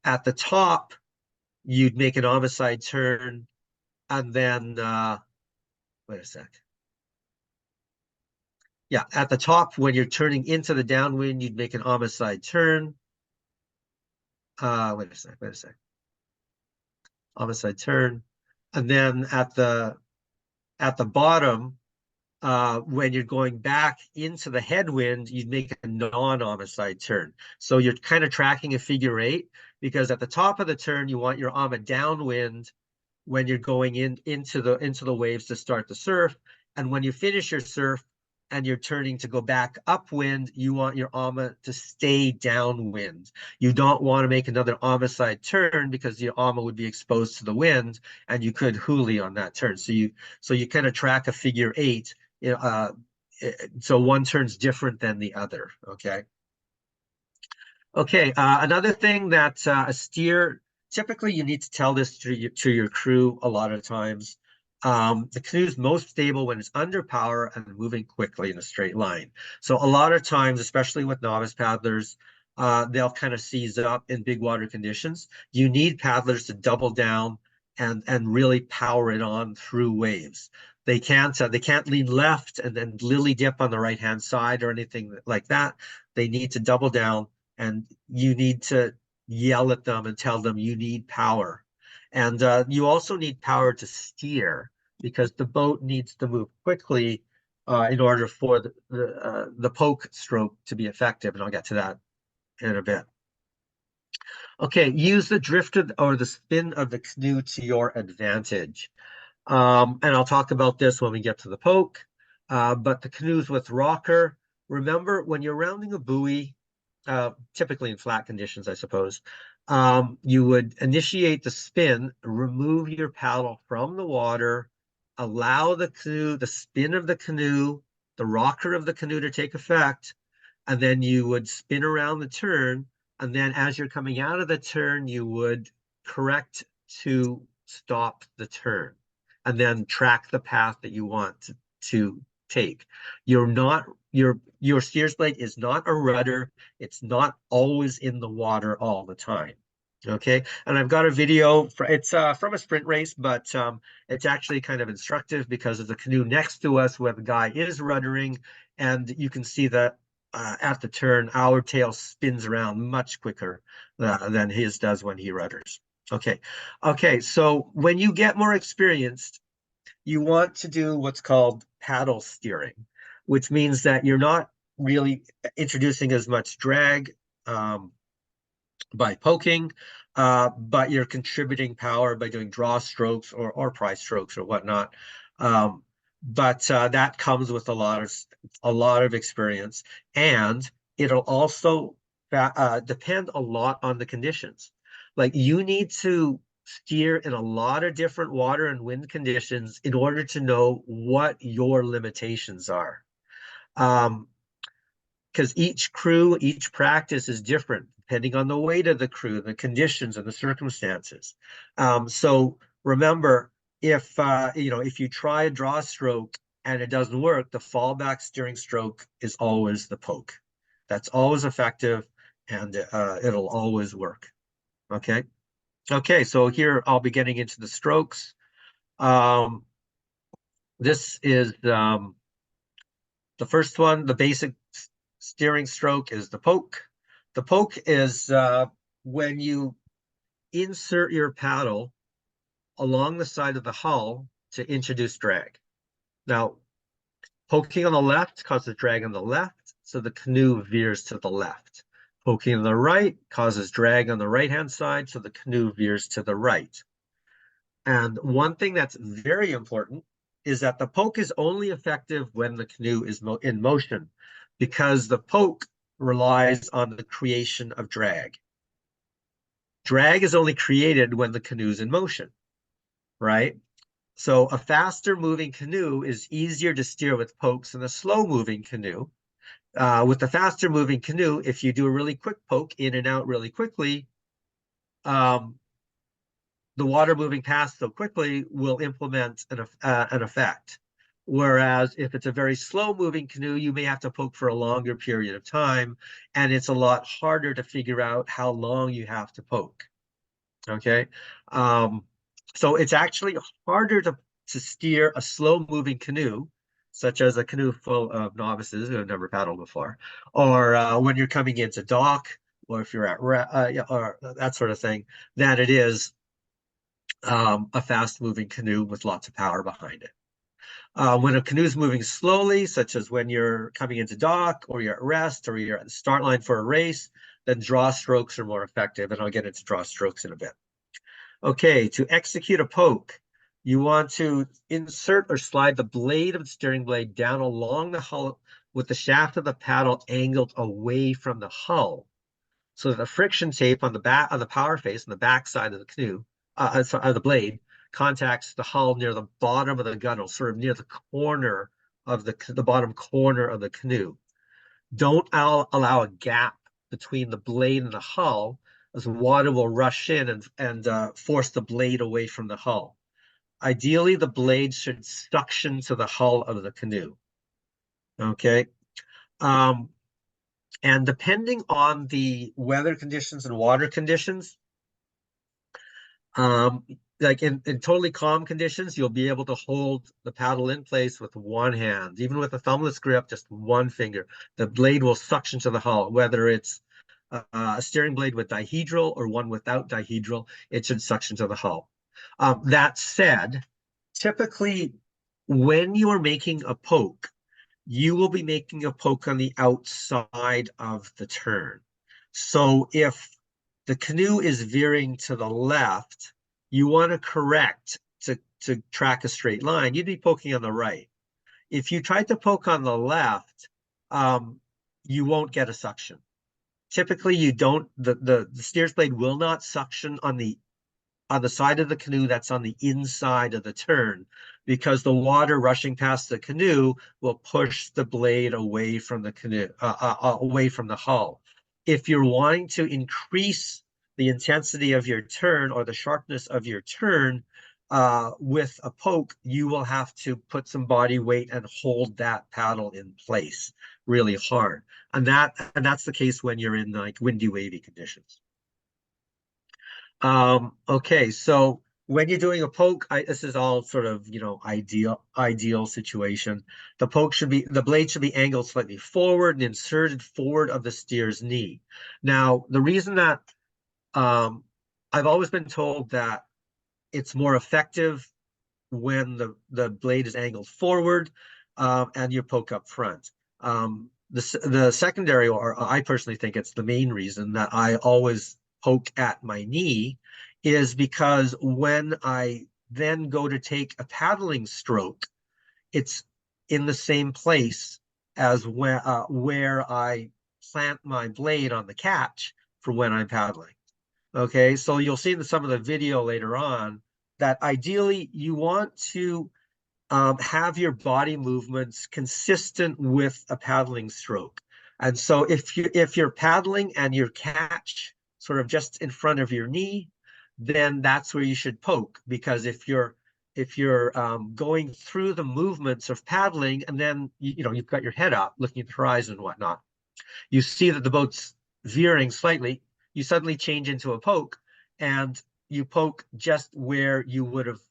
At the top, you'd make an homicide turn, and then, wait a sec. Yeah, at the top, when you're turning into the downwind, you'd make an homicide turn. Wait a sec. Homicide turn. And then at the bottom, when you're going back into the headwind, you'd make a non-homicide turn. So you're kind of tracking a figure eight, because at the top of the turn, you want your AMA downwind when you're going into the waves to start the surf. And when you finish your surf and you're turning to go back upwind, you want your AMA to stay downwind. You don't want to make another homicide turn, because your AMA would be exposed to the wind and you could huli on that turn. So you kind of track a figure eight. So one turn's different than the other. Okay. Another thing that a steer, typically you need to tell this to your crew a lot of times. The canoe's most stable when it's under power and moving quickly in a straight line. So a lot of times, especially with novice paddlers, they'll kind of seize up in big water conditions. You need paddlers to double down and really power it on through waves. They can't lean left and then lily dip on the right hand side or anything like that. They need to double down, and you need to yell at them and tell them you need power. And you also need power to steer, because the boat needs to move quickly in order for the poke stroke to be effective. And I'll get to that in a bit. Okay, use the drift or the spin of the canoe to your advantage. And I'll talk about this when we get to the poke. But the canoes with rocker, remember when you're rounding a buoy, typically in flat conditions, I suppose, you would initiate the spin, remove your paddle from the water, allow the spin of the canoe, the rocker of the canoe to take effect, and then you would spin around the turn. And then as you're coming out of the turn, you would correct to stop the turn, and then track the path that you want to take. Your steer's blade is not a rudder. It's not always in the water all the time. Okay, and I've got a video it's from a sprint race, but it's actually kind of instructive, because of the canoe next to us where the guy is ruddering, and you can see that at the turn, our tail spins around much quicker than his does when he rudders. Okay. Okay. So when you get more experienced, you want to do what's called paddle steering, which means that you're not really introducing as much drag by poking, but you're contributing power by doing draw strokes or pry strokes or whatnot. But that comes with a lot of experience, and it'll also depend a lot on the conditions. Like you need to steer in a lot of different water and wind conditions in order to know what your limitations are. Because each crew, each practice is different depending on the weight of the crew, the conditions, and the circumstances. So remember, if if you try a draw stroke and it doesn't work, the fallback steering stroke is always the poke. That's always effective, and it'll always work. Okay. Okay. So here I'll be getting into the strokes. This is the first one. The basic steering stroke is the poke. The poke is when you insert your paddle along the side of the hull to introduce drag. Now, poking on the left causes drag on the left, so the canoe veers to the left. Poking on the right causes drag on the right-hand side, so the canoe veers to the right. And one thing that's very important is that the poke is only effective when the canoe is in motion, because the poke relies on the creation of drag. Drag is only created when the canoe's in motion, right? So a faster moving canoe is easier to steer with pokes than a slow moving canoe. With the faster moving canoe, if you do a really quick poke in and out really quickly, the water moving past so quickly will implement an effect. Whereas if it's a very slow moving canoe, you may have to poke for a longer period of time, and it's a lot harder to figure out how long you have to poke. Okay. So it's actually harder to steer a slow moving canoe, such as a canoe full of novices who have never paddled before, or when you're coming into dock, or if you're at or that sort of thing, than it is a fast moving canoe with lots of power behind it. When a canoe is moving slowly, such as when you're coming into dock, or you're at rest, or you're at the start line for a race, then draw strokes are more effective, and I'll get into draw strokes in a bit. Okay, to execute a poke, you want to insert or slide the blade of the steering blade down along the hull with the shaft of the paddle angled away from the hull, so that the friction tape on the back of the power face on the back side of the canoe, of the blade, contacts the hull near the bottom of the gunnel, sort of near the corner of the bottom corner of the canoe. Don't allow a gap between the blade and the hull, as water will rush in and force the blade away from the hull. Ideally, the blade should suction to the hull of the canoe. Okay. And depending on the weather conditions and water conditions, like in totally calm conditions, you'll be able to hold the paddle in place with one hand, even with a thumbless grip, just one finger. The blade will suction to the hull, whether it's a steering blade with dihedral or one without dihedral, it should suction to the hull. That said, typically when you are making a poke, you will be making a poke on the outside of the turn. So if the canoe is veering to the left, you want to correct to track a straight line, you'd be poking on the right. If you try to poke on the left, you won't get a suction. Typically, you don't, the steer's blade will not suction on the side of the canoe that's on the inside of the turn, because the water rushing past the canoe will push the blade away from the canoe, away from the hull. If you're wanting to increase the intensity of your turn or the sharpness of your turn with a poke, you will have to put some body weight and hold that paddle in place really hard. And that's the case when you're in like windy, wavy conditions. Okay, so when you're doing a poke, this is all sort of, ideal situation. The blade should be angled slightly forward and inserted forward of the steer's knee. Now, the reason that I've always been told that it's more effective when the blade is angled forward, and you poke up front. The secondary, or I personally think it's the main reason that I always poke at my knee, is because when I then go to take a paddling stroke, it's in the same place as where I plant my blade on the catch for when I'm paddling. Okay, so you'll see in some of the video later on that ideally you want to have your body movements consistent with a paddling stroke. And so if you're paddling and your catch sort of just in front of your knee, then that's where you should poke. Because if you're going through the movements of paddling, and then you've got your head up looking at the horizon and whatnot, you see that the boat's veering slightly, you suddenly change into a poke, and you poke just where you would have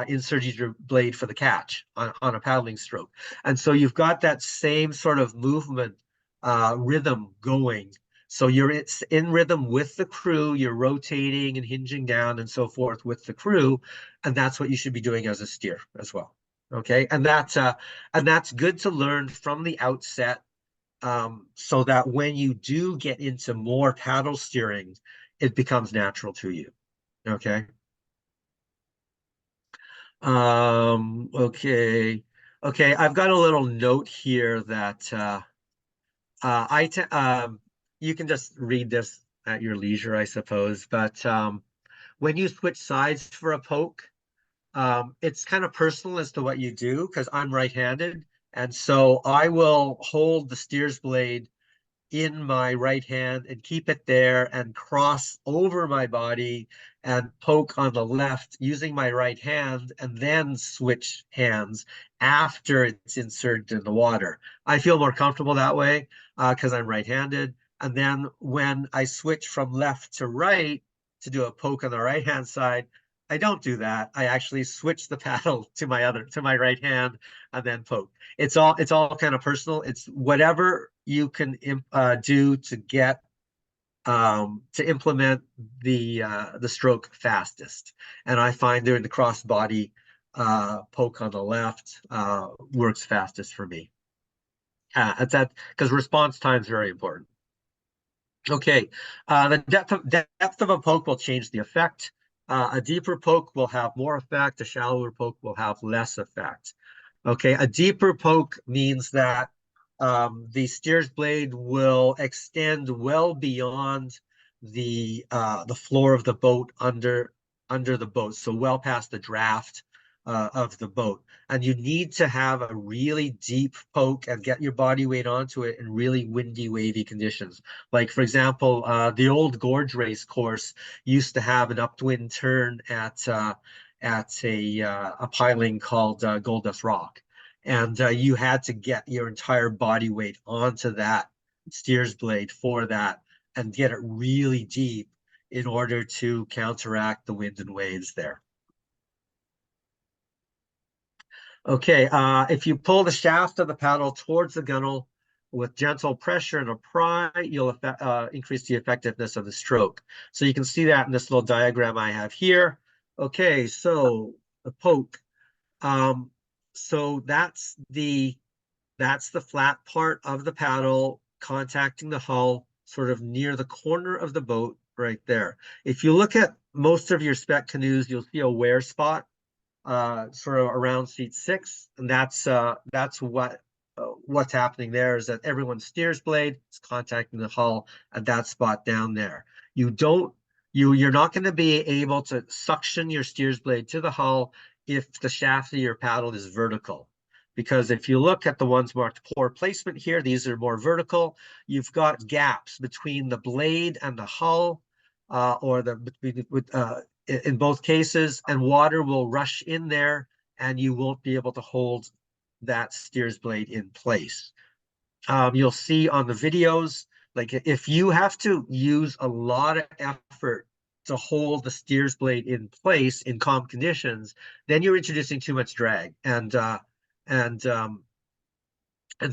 inserted your blade for the catch on a paddling stroke. And so you've got that same sort of movement rhythm going. So it's in rhythm with the crew, you're rotating and hinging down and so forth with the crew, and that's what you should be doing as a steer as well. Okay, and that's good to learn from the outset, so that when you do get into more paddle steering, it becomes natural to you. Okay. Okay. Okay. I've got a little note here that you can just read this at your leisure, I suppose. But when you switch sides for a poke, it's kind of personal as to what you do, because I'm right-handed. And so I will hold the steer's blade in my right hand and keep it there and cross over my body and poke on the left using my right hand, and then switch hands after it's inserted in the water. I feel more comfortable that way because I'm right-handed. And then when I switch from left to right to do a poke on the right hand side, I don't do that. I actually switch the paddle to my right hand and then poke. It's all kind of personal. It's whatever you can do to get to implement the stroke fastest. And I find doing the crossbody poke on the left works fastest for me. It's that because response time is very important. Okay, the depth of a poke will change the effect. A deeper poke will have more effect. A shallower poke will have less effect. Okay, a deeper poke means that the steer's blade will extend well beyond the floor of the boat under the boat, so well past the draft of the boat. And you need to have a really deep poke and get your body weight onto it in really windy, wavy conditions. Like, for example, the old gorge race course used to have an upwind turn at a piling called Gold Dust Rock. And you had to get your entire body weight onto that steer's blade for that and get it really deep in order to counteract the wind and waves there. Okay, if you pull the shaft of the paddle towards the gunnel with gentle pressure and a pry, you'll increase the effectiveness of the stroke. So you can see that in this little diagram I have here. Okay, so the poke. So that's the flat part of the paddle contacting the hull, sort of near the corner of the boat right there. If you look at most of your spec canoes, you'll see a wear spot sort of around seat 6, and that's what's happening there is that everyone's steer's blade is contacting the hull at that spot down there. You're not going to be able to suction your steer's blade to the hull if the shaft of your paddle is vertical. Because if you look at the ones marked poor placement here, these are more vertical. You've got gaps between the blade and the hull, in both cases, and water will rush in there and you won't be able to hold that steer's blade in place. You'll see on the videos, like if you have to use a lot of effort to hold the steers blade in place in calm conditions, then you're introducing too much drag, and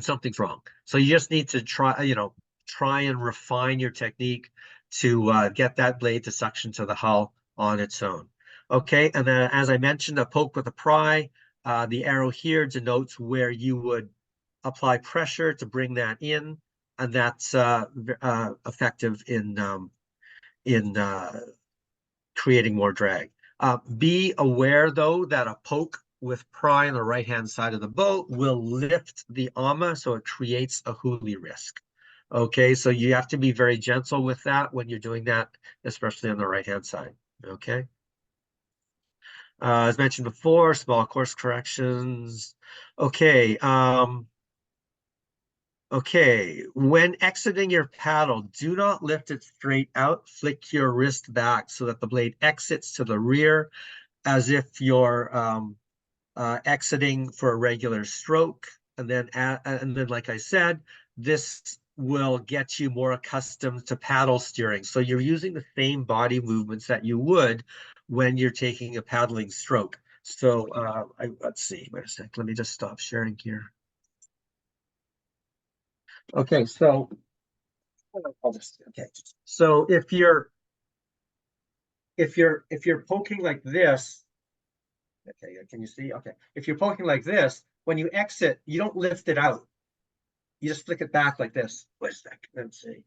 something's wrong. So you just need to try and refine your technique to get that blade to suction to the hull on its own. Okay, and then as I mentioned, a poke with a pry. The arrow here denotes where you would apply pressure to bring that in, and that's effective in creating more drag. Be aware, though, that a poke with pry on the right-hand side of the boat will lift the AMA, so it creates a hoolie risk. Okay, so you have to be very gentle with that when you're doing that, especially on the right-hand side. Okay. As mentioned before, small course corrections. Okay. Okay, when exiting your paddle, do not lift it straight out. Flick your wrist back so that the blade exits to the rear as if you're exiting for a regular stroke. And then, like I said, this will get you more accustomed to paddle steering. So you're using the same body movements that you would when you're taking a paddling stroke. So let's see, wait a sec. Let me just stop sharing here. Okay, so so if you're poking like this, okay, can you see? Okay, if you're poking like this, when you exit, you don't lift it out. You just flick it back like this. Wait a sec. Let's see.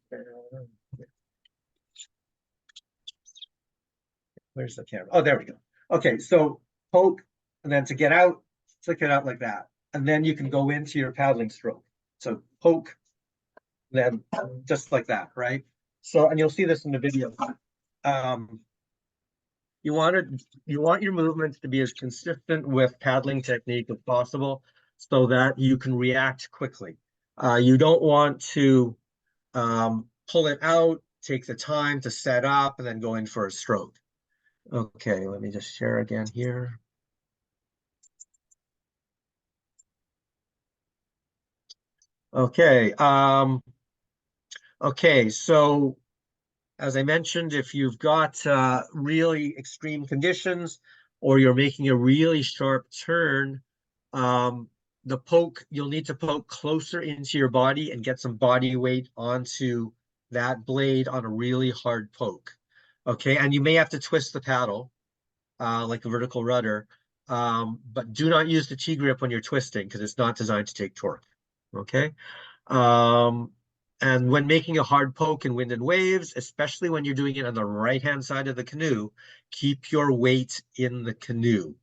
Where's the camera? Oh, there we go. Okay, so poke, and then to get out, flick it out like that, and then you can go into your paddling stroke. So poke, then just like that, right? So, and you'll see this in the video. You want your movements to be as consistent with paddling technique as possible so that you can react quickly. You don't want to pull it out, take the time to set up, and then go in for a stroke. Okay, let me just share again here. Okay, okay, so as I mentioned, if you've got really extreme conditions or you're making a really sharp turn, you'll need to poke closer into your body and get some body weight onto that blade on a really hard poke. Okay, and you may have to twist the paddle like a vertical rudder, but do not use the T-grip when you're twisting because it's not designed to take torque. Okay. And when making a hard poke in wind and waves, especially when you're doing it on the right-hand side of the canoe, keep your weight in the canoe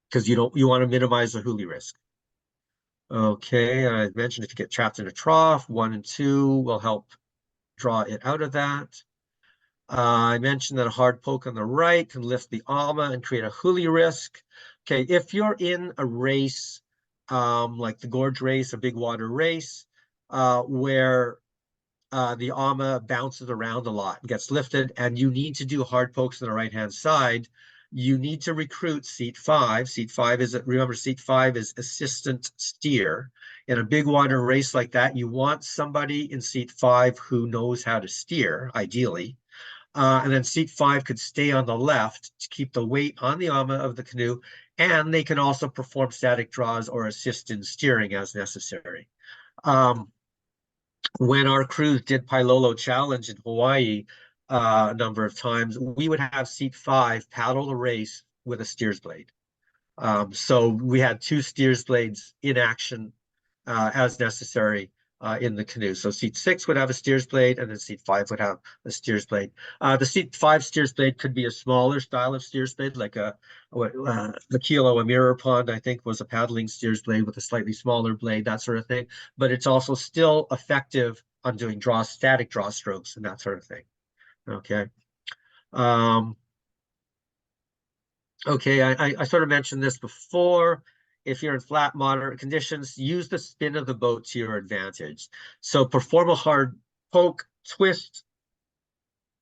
because you want to minimize the hoolie risk. Okay, I mentioned if you get trapped in a trough, 1 and 2 will help draw it out of that. I mentioned that a hard poke on the right can lift the AMA and create a hoolie risk. Okay, if you're in a race, like the gorge race, a big water race, where the AMA bounces around a lot and gets lifted, and you need to do hard pokes on the right-hand side, you need to recruit seat 5. Remember, seat 5 is assistant steer. In a big water race like that, you want somebody in seat 5 who knows how to steer, ideally. And then seat 5 could stay on the left to keep the weight on the AMA of the canoe, and they can also perform static draws or assist in steering as necessary. When our crews did Pailolo Challenge in Hawaii a number of times, we would have seat 5 paddle the race with a steers blade. So we had 2 steers blades in action as necessary in the canoe. So seat 6 would have a steers blade, and then seat 5 would have a steers blade. The seat 5 steers blade could be a smaller style of steers blade, like the Kilo, a mirror pond, I think, was a paddling steers blade with a slightly smaller blade, that sort of thing. But it's also still effective on doing static draw strokes and that sort of thing. Okay. Okay, I sort of mentioned this before. If you're in flat, moderate conditions, use the spin of the boat to your advantage. So perform a hard poke, twist,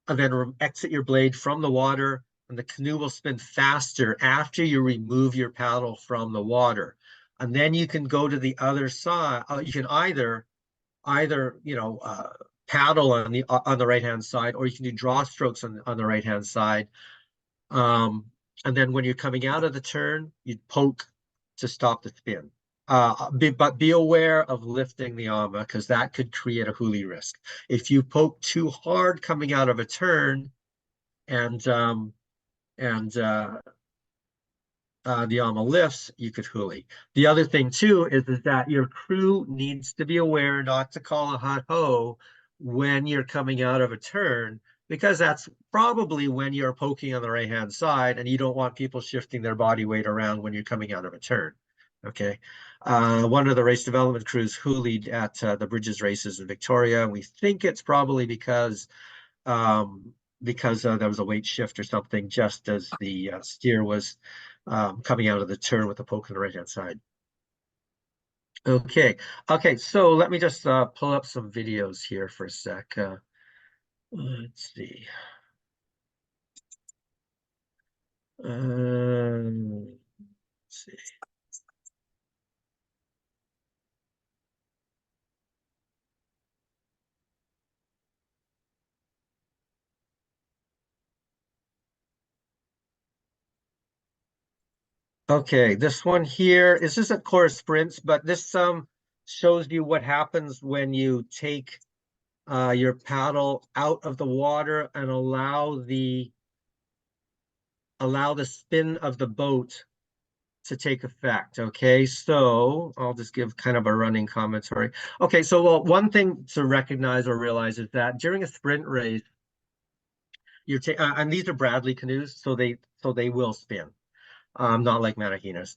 and then exit your blade from the water, and the canoe will spin faster after you remove your paddle from the water. And then you can go to the other side. You can either paddle on the right hand side, or you can do draw strokes on the right hand side. And then when you're coming out of the turn, you'd poke to stop the spin. But be aware of lifting the armor, because that could create a huli risk. If you poke too hard coming out of a turn and the armor lifts, you could huli. The other thing too is that your crew needs to be aware not to call a hot ho when you're coming out of a turn, because that's probably when you're poking on the right hand side, and you don't want people shifting their body weight around when you're coming out of a turn. Okay. One of the race development crews hoolied at the Bridges races in Victoria, and we think it's probably because there was a weight shift or something just as the steer was coming out of the turn with the poke on the right hand side. Okay, so let me just pull up some videos here for a sec. Let's see. Let's see. Okay, this one here, this isn't CORA sprints, but this shows you what happens when you take your paddle out of the water and allow the spin of the boat to take effect. Okay, so I'll just give kind of a running commentary. Okay, so well, one thing to recognize or realize is that during a sprint race, and these are Bradley canoes, so they will spin, not like Marahinas.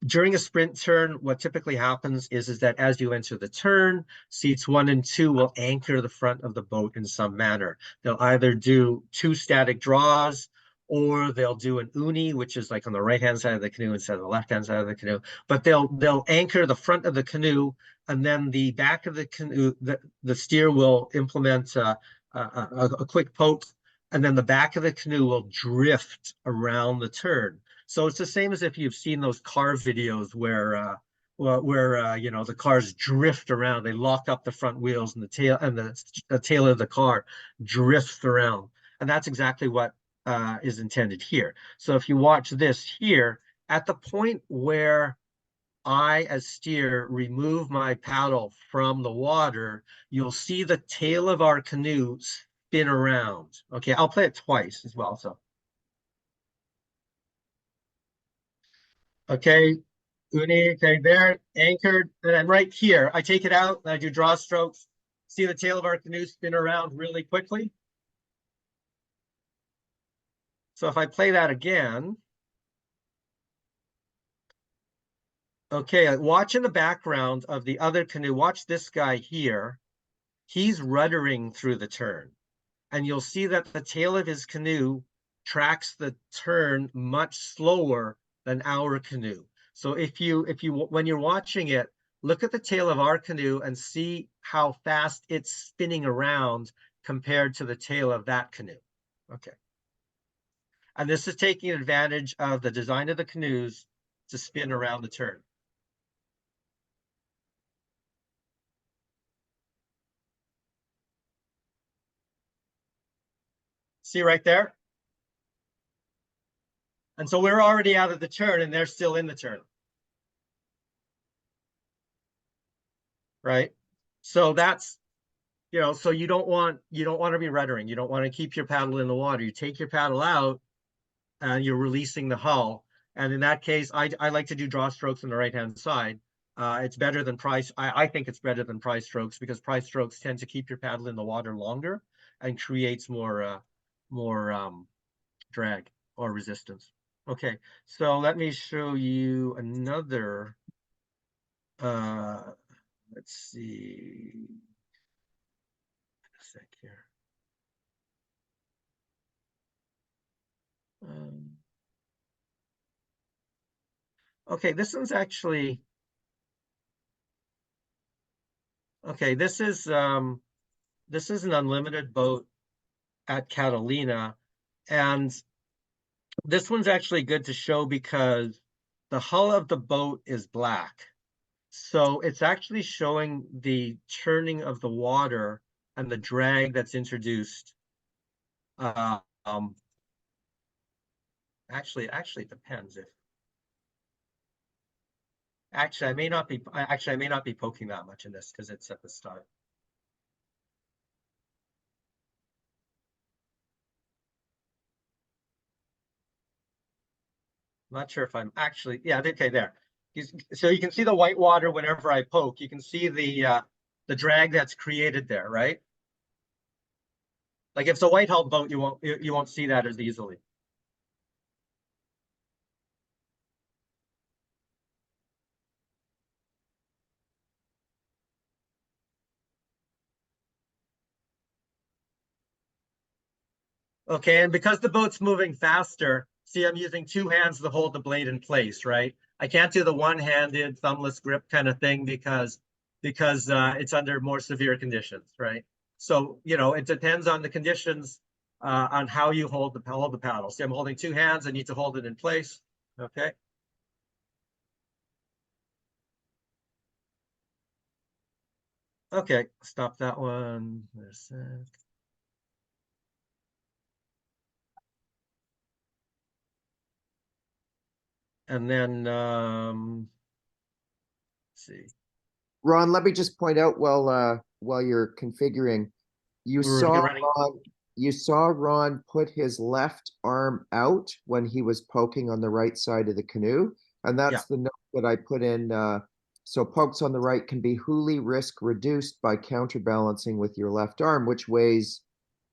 During a sprint turn, what typically happens is that as you enter the turn, seats 1 and 2 will anchor the front of the boat in some manner. They'll either do 2 static draws, or they'll do an uni, which is like on the right-hand side of the canoe instead of the left-hand side of the canoe. But they'll anchor the front of the canoe, and then the back of the canoe, the steer will implement a quick poke, and then the back of the canoe will drift around the turn. So it's the same as if you've seen those car videos where the cars drift around. They lock up the front wheels, and the tail of the car drifts around. And that's exactly what is intended here. So if you watch this here, at the point where I, as steer, remove my paddle from the water, you'll see the tail of our canoe spin around. Okay, I'll play it twice as well. So. Okay, uni, okay, there, anchored, and then right here, I take it out and I do draw strokes. See the tail of our canoe spin around really quickly. So if I play that again, okay, watch in the background of the other canoe, watch this guy here. He's ruddering through the turn, and you'll see that the tail of his canoe tracks the turn much slower than our canoe. So when you're watching it, look at the tail of our canoe and see how fast it's spinning around compared to the tail of that canoe. Okay. And this is taking advantage of the design of the canoes to spin around the turn. See right there? And so we're already out of the turn and they're still in the turn. Right? So that's, so you don't want to be ruddering. You don't want to keep your paddle in the water. You take your paddle out and you're releasing the hull. And in that case, I like to do draw strokes on the right-hand side. It's better than price. I think it's better than price strokes, because price strokes tend to keep your paddle in the water longer and creates more drag or resistance. Okay, so let me show you another. Let's see. A sec here. Okay, this one's actually. Okay, this is an unlimited boat at Catalina, and this one's actually good to show because the hull of the boat is black. So it's actually showing the churning of the water and the drag that's introduced. Uh, um, actually, it depends if. Actually, I may not be poking that much in this because it's at the start. I'm not sure if I'm actually, yeah, okay, there. So you can see the white water whenever I poke. You can see the drag that's created there, right? Like if it's a white hull boat, you won't see that as easily. Okay, and because the boat's moving faster, see, I'm using two hands to hold the blade in place, right? I can't do the one-handed thumbless grip kind of thing because it's under more severe conditions, right? So, you know, it depends on the conditions on how you hold the paddle. See, I'm holding two hands. I need to hold it in place. Okay. Okay, stop that one. There's and then let's see. Ron, let me just point out while you're configuring, you We're saw running. Ron put his left arm out when he was poking on the right side of the canoe, and Yeah. that's the note that I put in. So pokes on the right can be Hooley risk reduced by counterbalancing with your left arm, which weighs,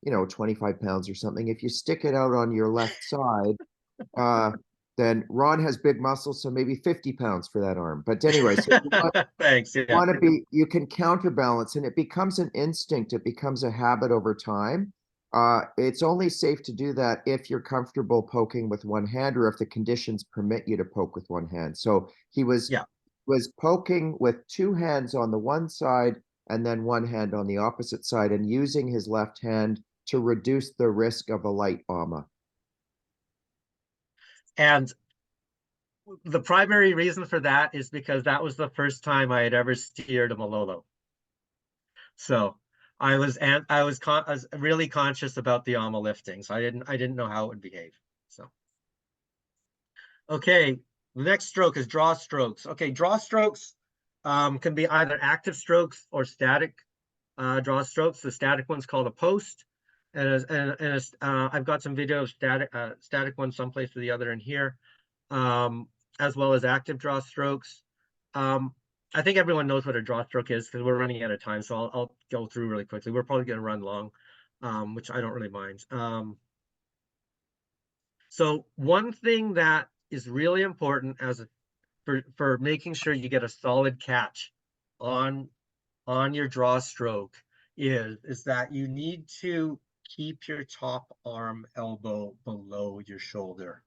25 pounds or something. If you stick it out on your left side, uh, then Ron has big muscles, so maybe 50 pounds for that arm. But anyway, so Thanks. Yeah. want to be, you can counterbalance, and it becomes an instinct. It becomes a habit over time. It's only safe to do that if you're comfortable poking with one hand, or if the conditions permit you to poke with one hand. So he Yeah. was poking with two hands on the one side and then one hand on the opposite side, and using his left hand to reduce the risk of a light AMA. And the primary reason for that is because that was the first time I had ever steered a Malolo. So I was really conscious about the AMA lifting. So I didn't know how it would behave. So okay, the next stroke is draw strokes. Okay, draw strokes can be either active strokes or static draw strokes. The static one's called a post. I've got some video of static one someplace or the other in here, as well as active draw strokes. I think everyone knows what a draw stroke is because we're running out of time, so I'll go through really quickly. We're probably going to run long, which I don't really mind. So one thing that is really important for making sure you get a solid catch on your draw stroke is that you need to keep your top arm elbow below your shoulder.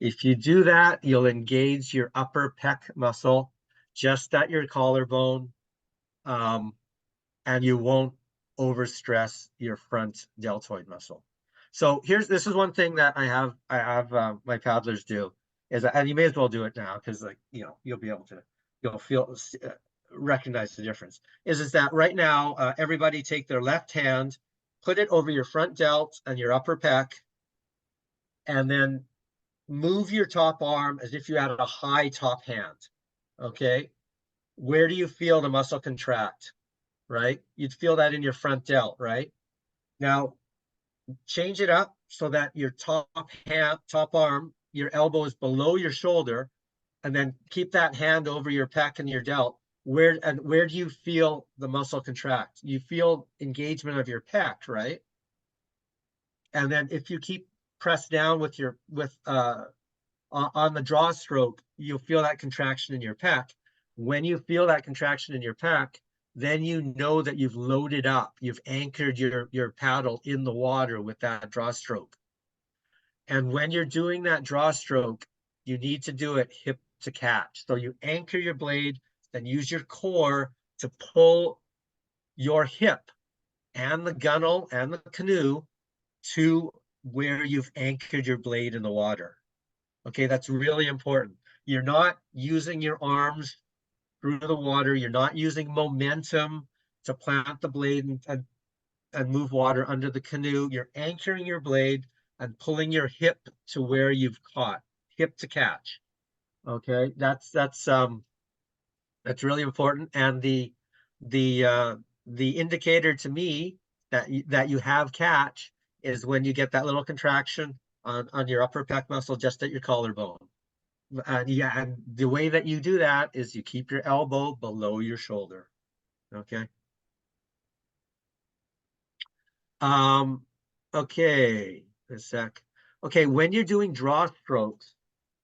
If you do that, you'll engage your upper pec muscle just at your collarbone, and you won't overstress your front deltoid muscle. So this is one thing that I have my paddlers do and you may as well do it now because you'll be able to recognize the difference. Is that right now everybody take their left hand, put it over your front delt and your upper pec, and then move your top arm as if you had a high top hand. Okay, where do you feel the muscle contract? Right? You'd feel that in your front delt, right? Now, change it up so that your top arm, your elbow is below your shoulder, and then keep that hand over your pec and your delt. Where do you feel the muscle contract? You feel engagement of your pec, right? And then if you keep pressed down on the draw stroke, you'll feel that contraction in your pec. When you feel that contraction in your pec, then you know that you've loaded up, you've anchored your paddle in the water with that draw stroke. And when you're doing that draw stroke, you need to do it hip to catch. So you anchor your blade, then use your core to pull your hip and the gunnel and the canoe to where you've anchored your blade in the water. Okay, that's really important. You're not using your arms through the water. You're not using momentum to plant the blade and move water under the canoe. You're anchoring your blade and pulling your hip to where you've caught, hip to catch. Okay, that's really important. And the indicator to me that you have catch is when you get that little contraction on your upper pec muscle just at your collarbone. Yeah, and the way that you do that is you keep your elbow below your shoulder. Okay. Okay, a sec. Okay, when you're doing draw strokes,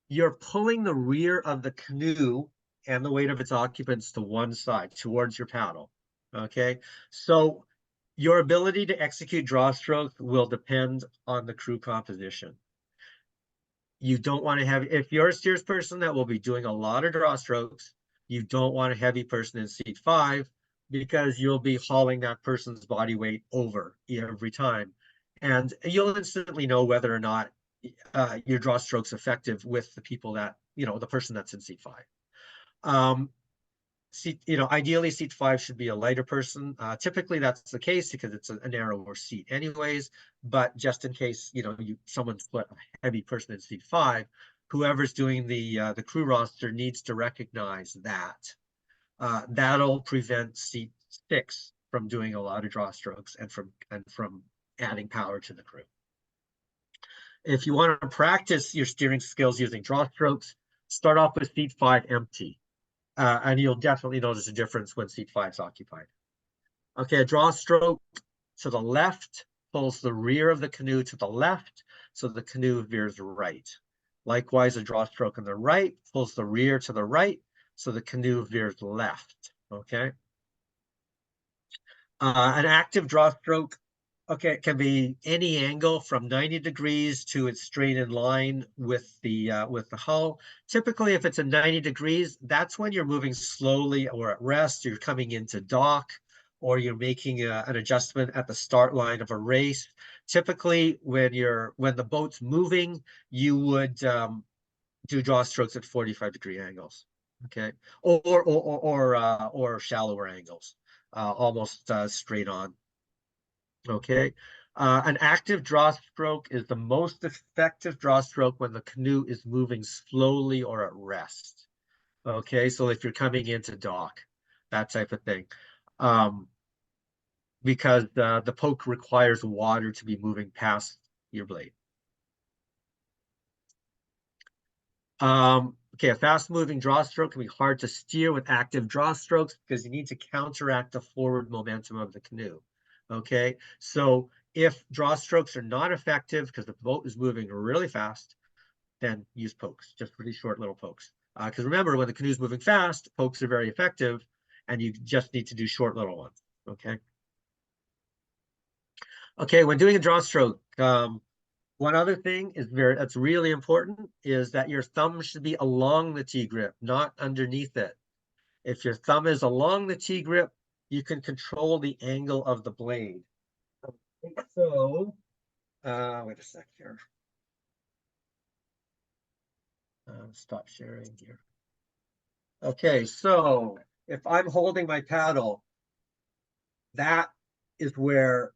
you're pulling the rear of the canoe and the weight of its occupants to one side, towards your paddle. Okay, so your ability to execute draw strokes will depend on the crew composition. You don't want to have, if you're a steers person that will be doing a lot of draw strokes, you don't want a heavy person in seat 5 because you'll be hauling that person's body weight over every time. And you'll instantly know whether or not your draw stroke's effective with the people that, the person that's in seat 5. Ideally seat 5 should be a lighter person. Typically that's the case because it's a narrower seat anyways, but just in case, someone's put a heavy person in seat 5, whoever's doing the crew roster needs to recognize that. That'll prevent seat 6 from doing a lot of draw strokes and from adding power to the crew. If you want to practice your steering skills using draw strokes, start off with seat 5 empty. And you'll definitely notice a difference when seat 5 is occupied. Okay, a draw stroke to the left pulls the rear of the canoe to the left, so the canoe veers right. Likewise, a draw stroke on the right pulls the rear to the right, so the canoe veers left. Okay. An active draw stroke, okay, it can be any angle from 90 degrees to it's straight in line with the hull. Typically, if it's a 90 degrees, that's when you're moving slowly or at rest, you're coming into dock, or you're making an adjustment at the start line of a race. Typically, when the boat's moving, you would do draw strokes at 45-degree angles, okay, or shallower angles, almost straight on. Okay. An active draw stroke is the most effective draw stroke when the canoe is moving slowly or at rest. Okay, so if you're coming into dock, that type of thing. Because the poke requires water to be moving past your blade. Okay, a fast-moving draw stroke can be hard to steer with active draw strokes because you need to counteract the forward momentum of the canoe. Okay, so if draw strokes are not effective because the boat is moving really fast, then use pokes, just pretty short little pokes. Because remember, when the canoe is moving fast, pokes are very effective, and you just need to do short little ones. Okay. Okay, when doing a draw stroke, one other thing that's really important is that your thumb should be along the T-grip, not underneath it. If your thumb is along the T-grip, you can control the angle of the blade. So, wait a sec here. Stop sharing here. Okay, so if I'm holding my paddle, that is where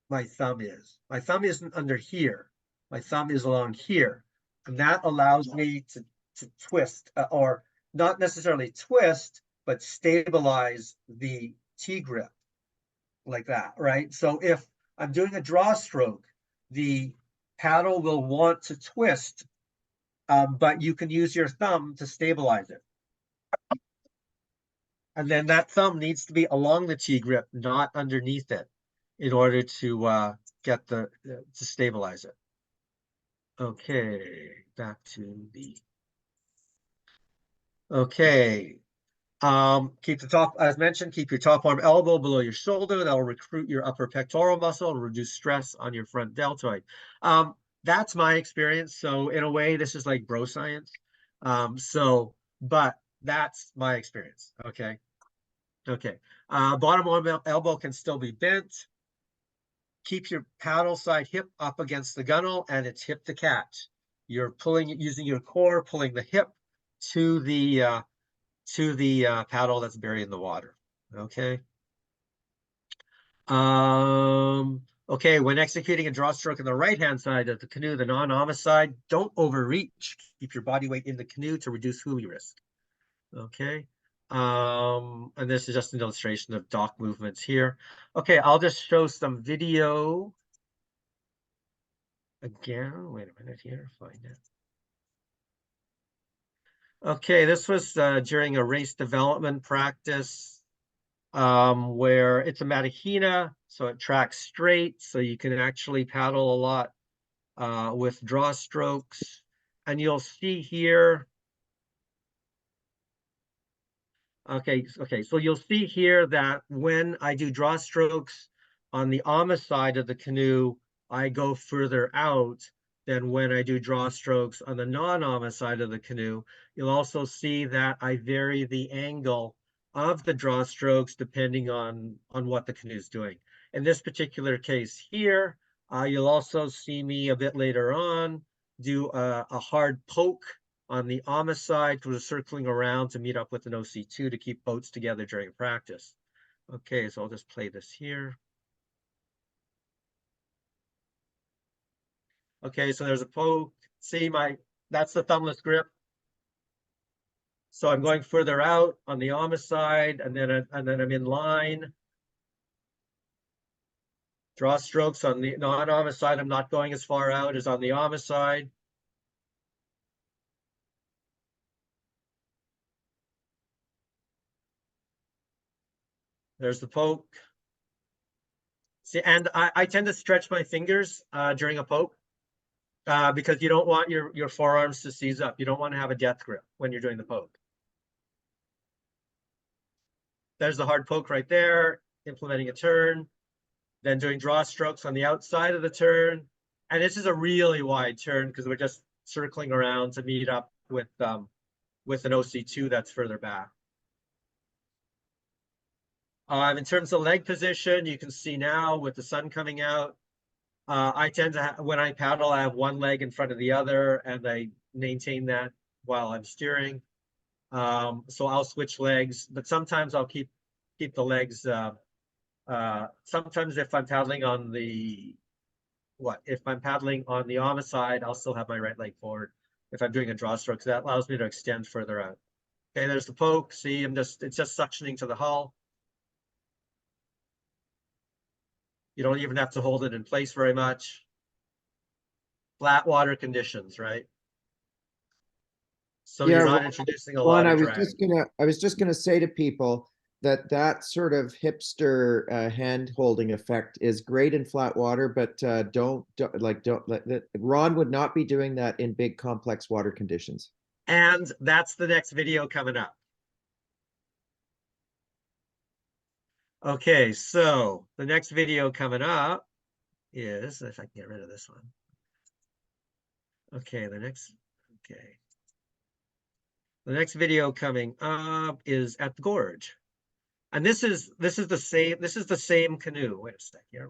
my thumb is. My thumb isn't under here. My thumb is along here. And that allows me to twist, or not necessarily twist, but stabilize the T-grip like that, right? So if I'm doing a draw stroke, the paddle will want to twist, but you can use your thumb to stabilize it. And then that thumb needs to be along the T-grip, not underneath it, in order to get to stabilize it. Okay, back to the. Okay. Keep the top, as mentioned, keep your top arm elbow below your shoulder. That'll recruit your upper pectoral muscle and reduce stress on your front deltoid. That's my experience. So in a way, this is like bro science. But that's my experience. Okay. Okay. Bottom arm elbow can still be bent. Keep your paddle side hip up against the gunnel and it's hip to catch. You're pulling it using your core, pulling the hip to the to the paddle that's buried in the water. Okay. Okay, when executing a draw stroke on the right-hand side of the canoe, the non-homicide, don't overreach. Keep your body weight in the canoe to reduce huli risk. Okay. And this is just an illustration of dock movements here. Okay, I'll just show some video again. Wait a minute here, find it. Okay, this was during a race development practice where it's a Matahina, so it tracks straight, so you can actually paddle a lot with draw strokes. And you'll see here, okay, so you'll see here that when I do draw strokes on the Ama side of the canoe, I go further out than when I do draw strokes on the non-Ama side of the canoe. You'll also see that I vary the angle of the draw strokes depending on what the canoe is doing. In this particular case here, you'll also see me a bit later on do a hard poke on the Ama side, because we're circling around to meet up with an OC2 to keep boats together during practice. Okay, so I'll just play this here. Okay, so there's a poke. See that's the thumbless grip. So I'm going further out on the Ama side, and then I'm in line. Draw strokes on the non-Ama side. I'm not going as far out as on the Ama side. There's the poke. See, and I tend to stretch my fingers during a poke because you don't want your forearms to seize up. You don't want to have a death grip when you're doing the poke. There's the hard poke right there, implementing a turn, then doing draw strokes on the outside of the turn. And this is a really wide turn because we're just circling around to meet up with an OC2 that's further back. In terms of leg position, you can see now with the sun coming out, I tend to, when I paddle, I have one leg in front of the other, and I maintain that while I'm steering. So I'll switch legs, but sometimes I'll keep the legs. Sometimes if I'm paddling on the if I'm paddling on the Ama side, I'll still have my right leg forward if I'm doing a draw stroke. So that allows me to extend further out. Okay, there's the poke. See, it's just suctioning to the hull. You don't even have to hold it in place very much. Flat water conditions, right? So Yeah, you're not introducing a Ron, lot of drag. I was just gonna say to people that that sort of hipster hand holding effect is great in flat water, but don't let that. Ron would not be doing that in big complex water conditions. And that's the next video coming up. Okay, so the next video coming up is, if I can get rid of this one. Okay, the next video coming up is at the gorge. And this is the same canoe. Wait a sec here.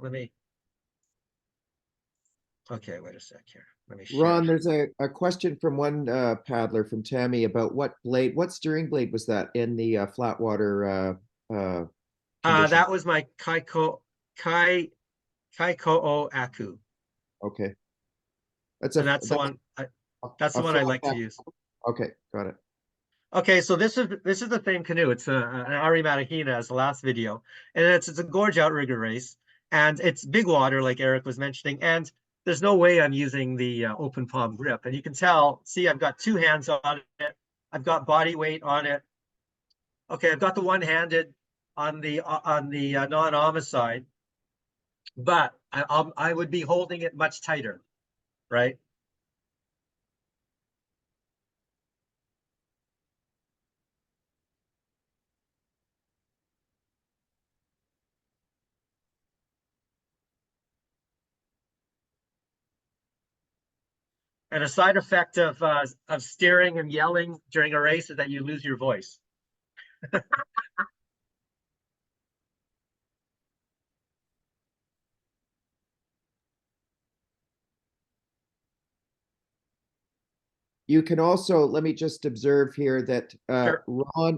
Okay, wait a sec here. Let me share. Ron, there's a question from one paddler from Tammy about what steering blade was that in the flat water that was my Kaiko'o Aku. Okay. That's the one I like to use. Okay, got it. Okay, so this is the same canoe. It's an Ari Matahina as the last video, and it's a gorge outrigger race, and it's big water like Eric was mentioning, and there's no way I'm using the open palm grip, and you can tell. See, I've got two hands on it. I've got body weight on it. Okay, I've got the one-handed on the non-Ama side, but I would be holding it much tighter, right? And a side effect of steering and yelling during a race is that you lose your voice. You can also, let me just observe here that Sure.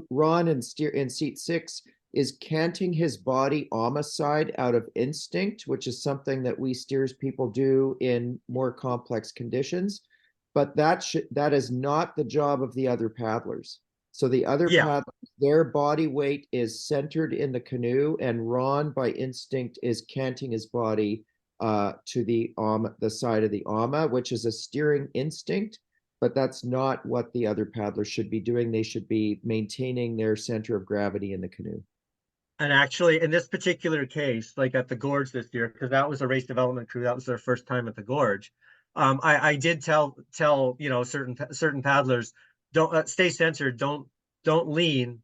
Ron in seat 6 is canting his body on a side out of instinct, which is something that we steers people do in more complex conditions. But that is not the job of the other paddlers. So the other Yeah. paddlers, their body weight is centered in the canoe, and Ron by instinct is canting his body to the side of the ama, which is a steering instinct, but that's not what the other paddlers should be doing. They should be maintaining their center of gravity in the canoe. And actually, in this particular case, like at the Gorge this year, because that was a race development crew, that was their first time at the Gorge. I did tell certain paddlers, don't stay centered, don't lean.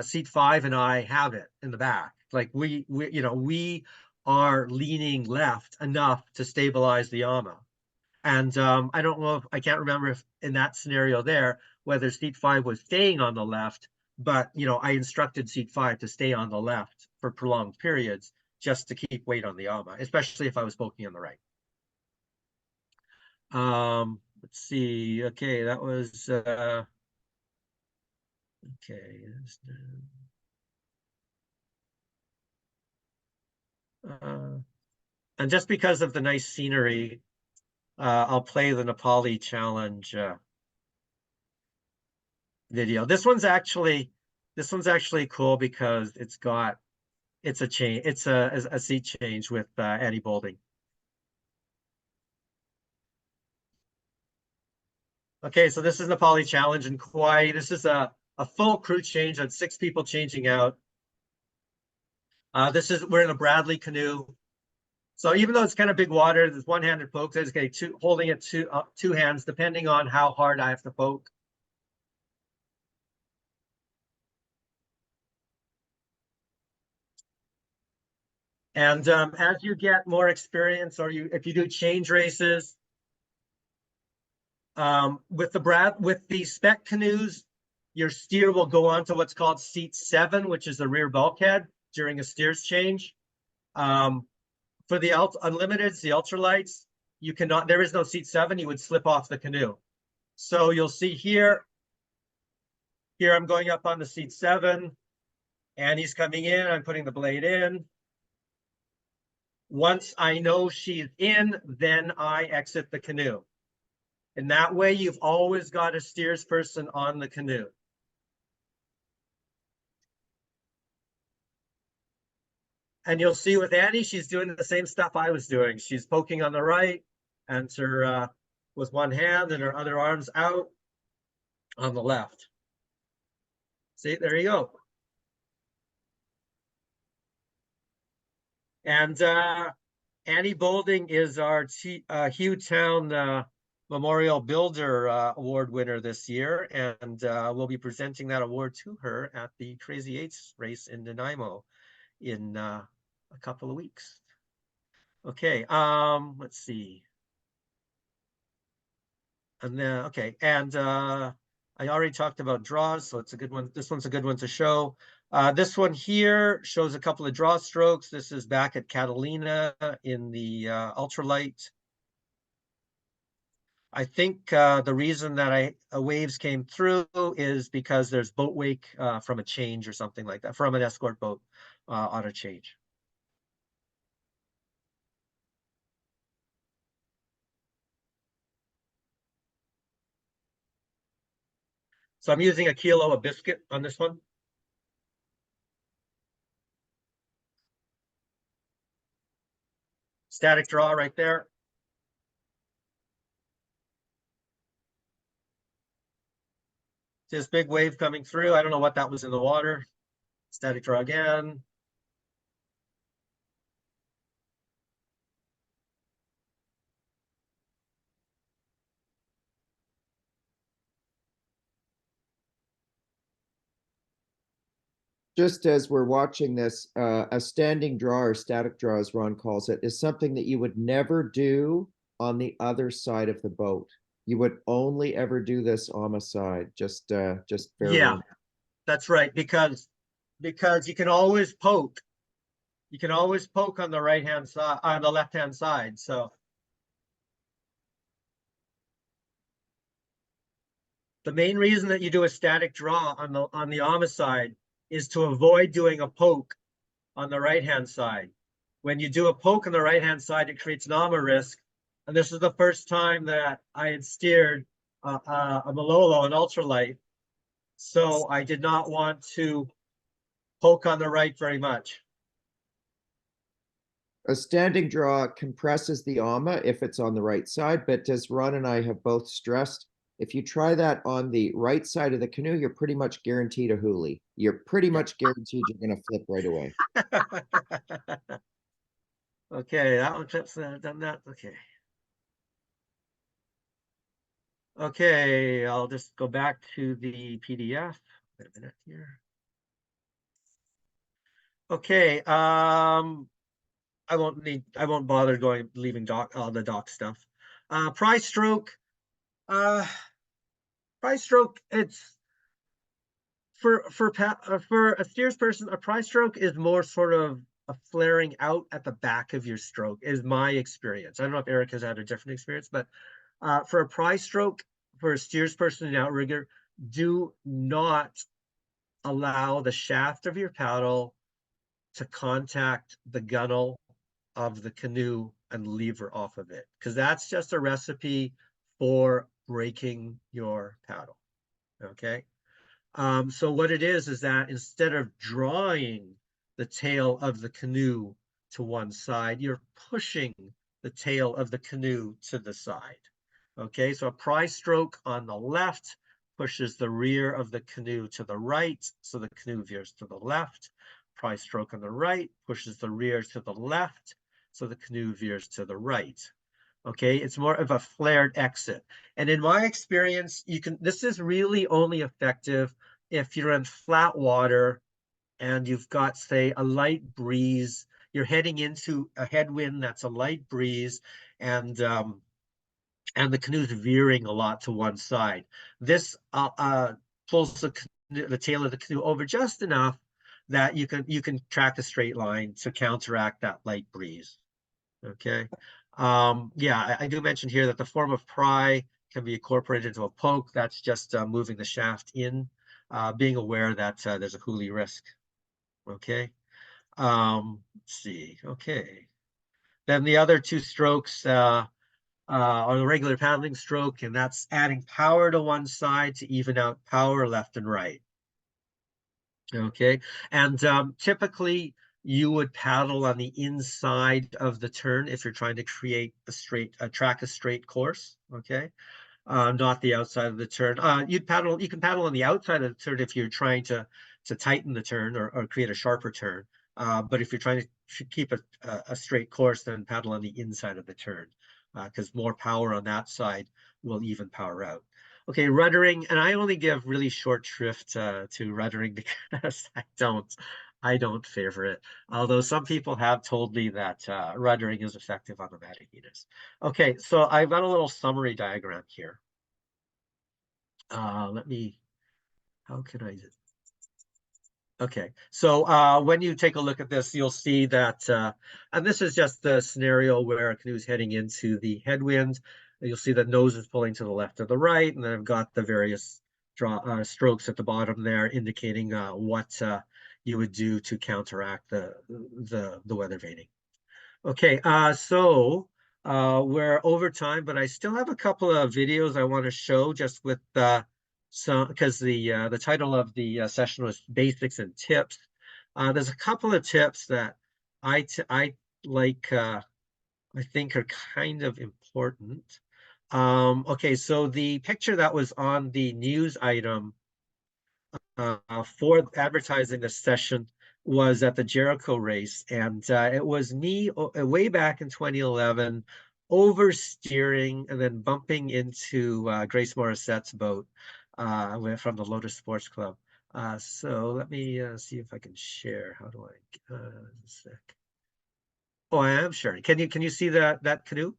Seat 5 and I have it in the back. Like we are leaning left enough to stabilize the AMA. And I don't know, if I can't remember if in that scenario there, whether seat 5 was staying on the left, but I instructed seat 5 to stay on the left for prolonged periods just to keep weight on the AMA, especially if I was poking on the right. Let's see. Okay, that was okay. And just because of the nice scenery, I'll play the Nepali challenge video. This one's actually cool because it's a change. It's a seat change with Eddie Boulding. Okay, so this is Nepali challenge in Kauai. This is a full crew change on 6 people changing out. We're in a Bradley canoe. So even though it's kind of big water, there's one-handed pokes. I just get holding it two hands, depending on how hard I have to poke. And as you get more experience, or if you do change races, with the spec canoes, your steer will go on to what's called seat 7, which is the rear bulkhead during a steer's change. For the unlimiteds, the ultralights, there is no seat 7. You would slip off the canoe. So you'll see here I'm going up on the seat 7, and he's coming in. I'm putting the blade in. Once I know she's in, then I exit the canoe. And that way, you've always got a steersperson on the canoe. And you'll see with Annie, she's doing the same stuff I was doing. She's poking on the right, and her with one hand, and her other arm's out on the left. See, there you go. And Annie Boulding is our Hugh Town Memorial Builder Award winner this year, and we'll be presenting that award to her at the Crazy Eights race in Nanaimo in a couple of weeks. Okay, let's see. And then, okay, and I already talked about draws, so it's a good one. This one's a good one to show. This one here shows a couple of draw strokes. This is back at Catalina in the ultralight. I think the reason that waves came through is because there's boat wake from a change or something like that, from an escort boat on a change. So I'm using a kilo of biscuit on this one. Static draw right there. This big wave coming through. I don't know what that was in the water. Static draw again. Just as we're watching this, a standing draw or static draw, as Ron calls it, is something that you would never do on the other side of the boat. You would only ever do this on the side. Just fair warning. That's right, because you can always poke. You can always poke on the right-hand side, on the left-hand side. So The main reason that you do a static draw on the AMA side is to avoid doing a poke on the right-hand side. When you do a poke on the right-hand side, it creates an AMA risk. And this is the first time that I had steered a Malolo, an ultralight. So I did not want to poke on the right very much. A standing draw compresses the AMA if it's on the right side, but as Ron and I have both stressed, if you try that on the right side of the canoe, you're pretty much guaranteed a hoolie. You're pretty much guaranteed you're going to flip right away. Okay, that one clips done that. Okay. Okay, I'll just go back to the PDF. Wait a minute here. Okay, I won't bother leaving the doc stuff. Price stroke. Price stroke, it's for a steers person, a price stroke is more sort of a flaring out at the back of your stroke, is my experience. I don't know if Eric has had a different experience, but for a price stroke, for a steers person and outrigger, do not allow the shaft of your paddle to contact the gunnel of the canoe and lever off of it, because that's just a recipe for breaking your paddle. Okay. So what it is that instead of drawing the tail of the canoe to one side, you're pushing the tail of the canoe to the side. Okay, so a price stroke on the left pushes the rear of the canoe to the right, so the canoe veers to the left. Price stroke on the right pushes the rear to the left, so the canoe veers to the right. Okay, it's more of a flared exit. And in my experience, this is really only effective if you're in flat water and you've got, say, a light breeze. You're heading into a headwind that's a light breeze, and the canoe's veering a lot to one side. This pulls the tail of the canoe over just enough that you can track a straight line to counteract that light breeze. Okay. Yeah, I do mention here that the form of pry can be incorporated into a poke. That's just moving the shaft in, being aware that there's a hoolie risk. Okay. Let's see. Okay. Then the other two strokes are the regular paddling stroke, and that's adding power to one side to even out power left and right. Okay. And typically, you would paddle on the inside of the turn if you're trying to create track a straight course. Okay, not the outside of the turn. You can paddle on the outside of the turn if you're trying to tighten the turn or create a sharper turn. But if you're trying to keep a straight course, then paddle on the inside of the turn, because more power on that side will even power out. Okay, ruddering, and I only give really short shrift to ruddering because I don't favor it. Although some people have told me that ruddering is effective on the Matahinas. Okay, so I've got a little summary diagram here. How can I? Okay, so when you take a look at this, you'll see that, and this is just the scenario where a canoe is heading into the headwind. You'll see that nose is pulling to the left or the right, and then I've got the various strokes at the bottom there indicating what you would do to counteract the weather veining. Okay, so we're over time, but I still have a couple of videos I want to show just with because the title of the session was basics and tips. There's a couple of tips that I like. I think are kind of important. Okay, so the picture that was on the news item for advertising this session was at the Jericho race, and it was me way back in 2011 oversteering and then bumping into Grace Morissette's boat from the Lotus Sports Club. So let me see if I can share. How do I? Sec. Oh, I am sharing. Can you see that canoe?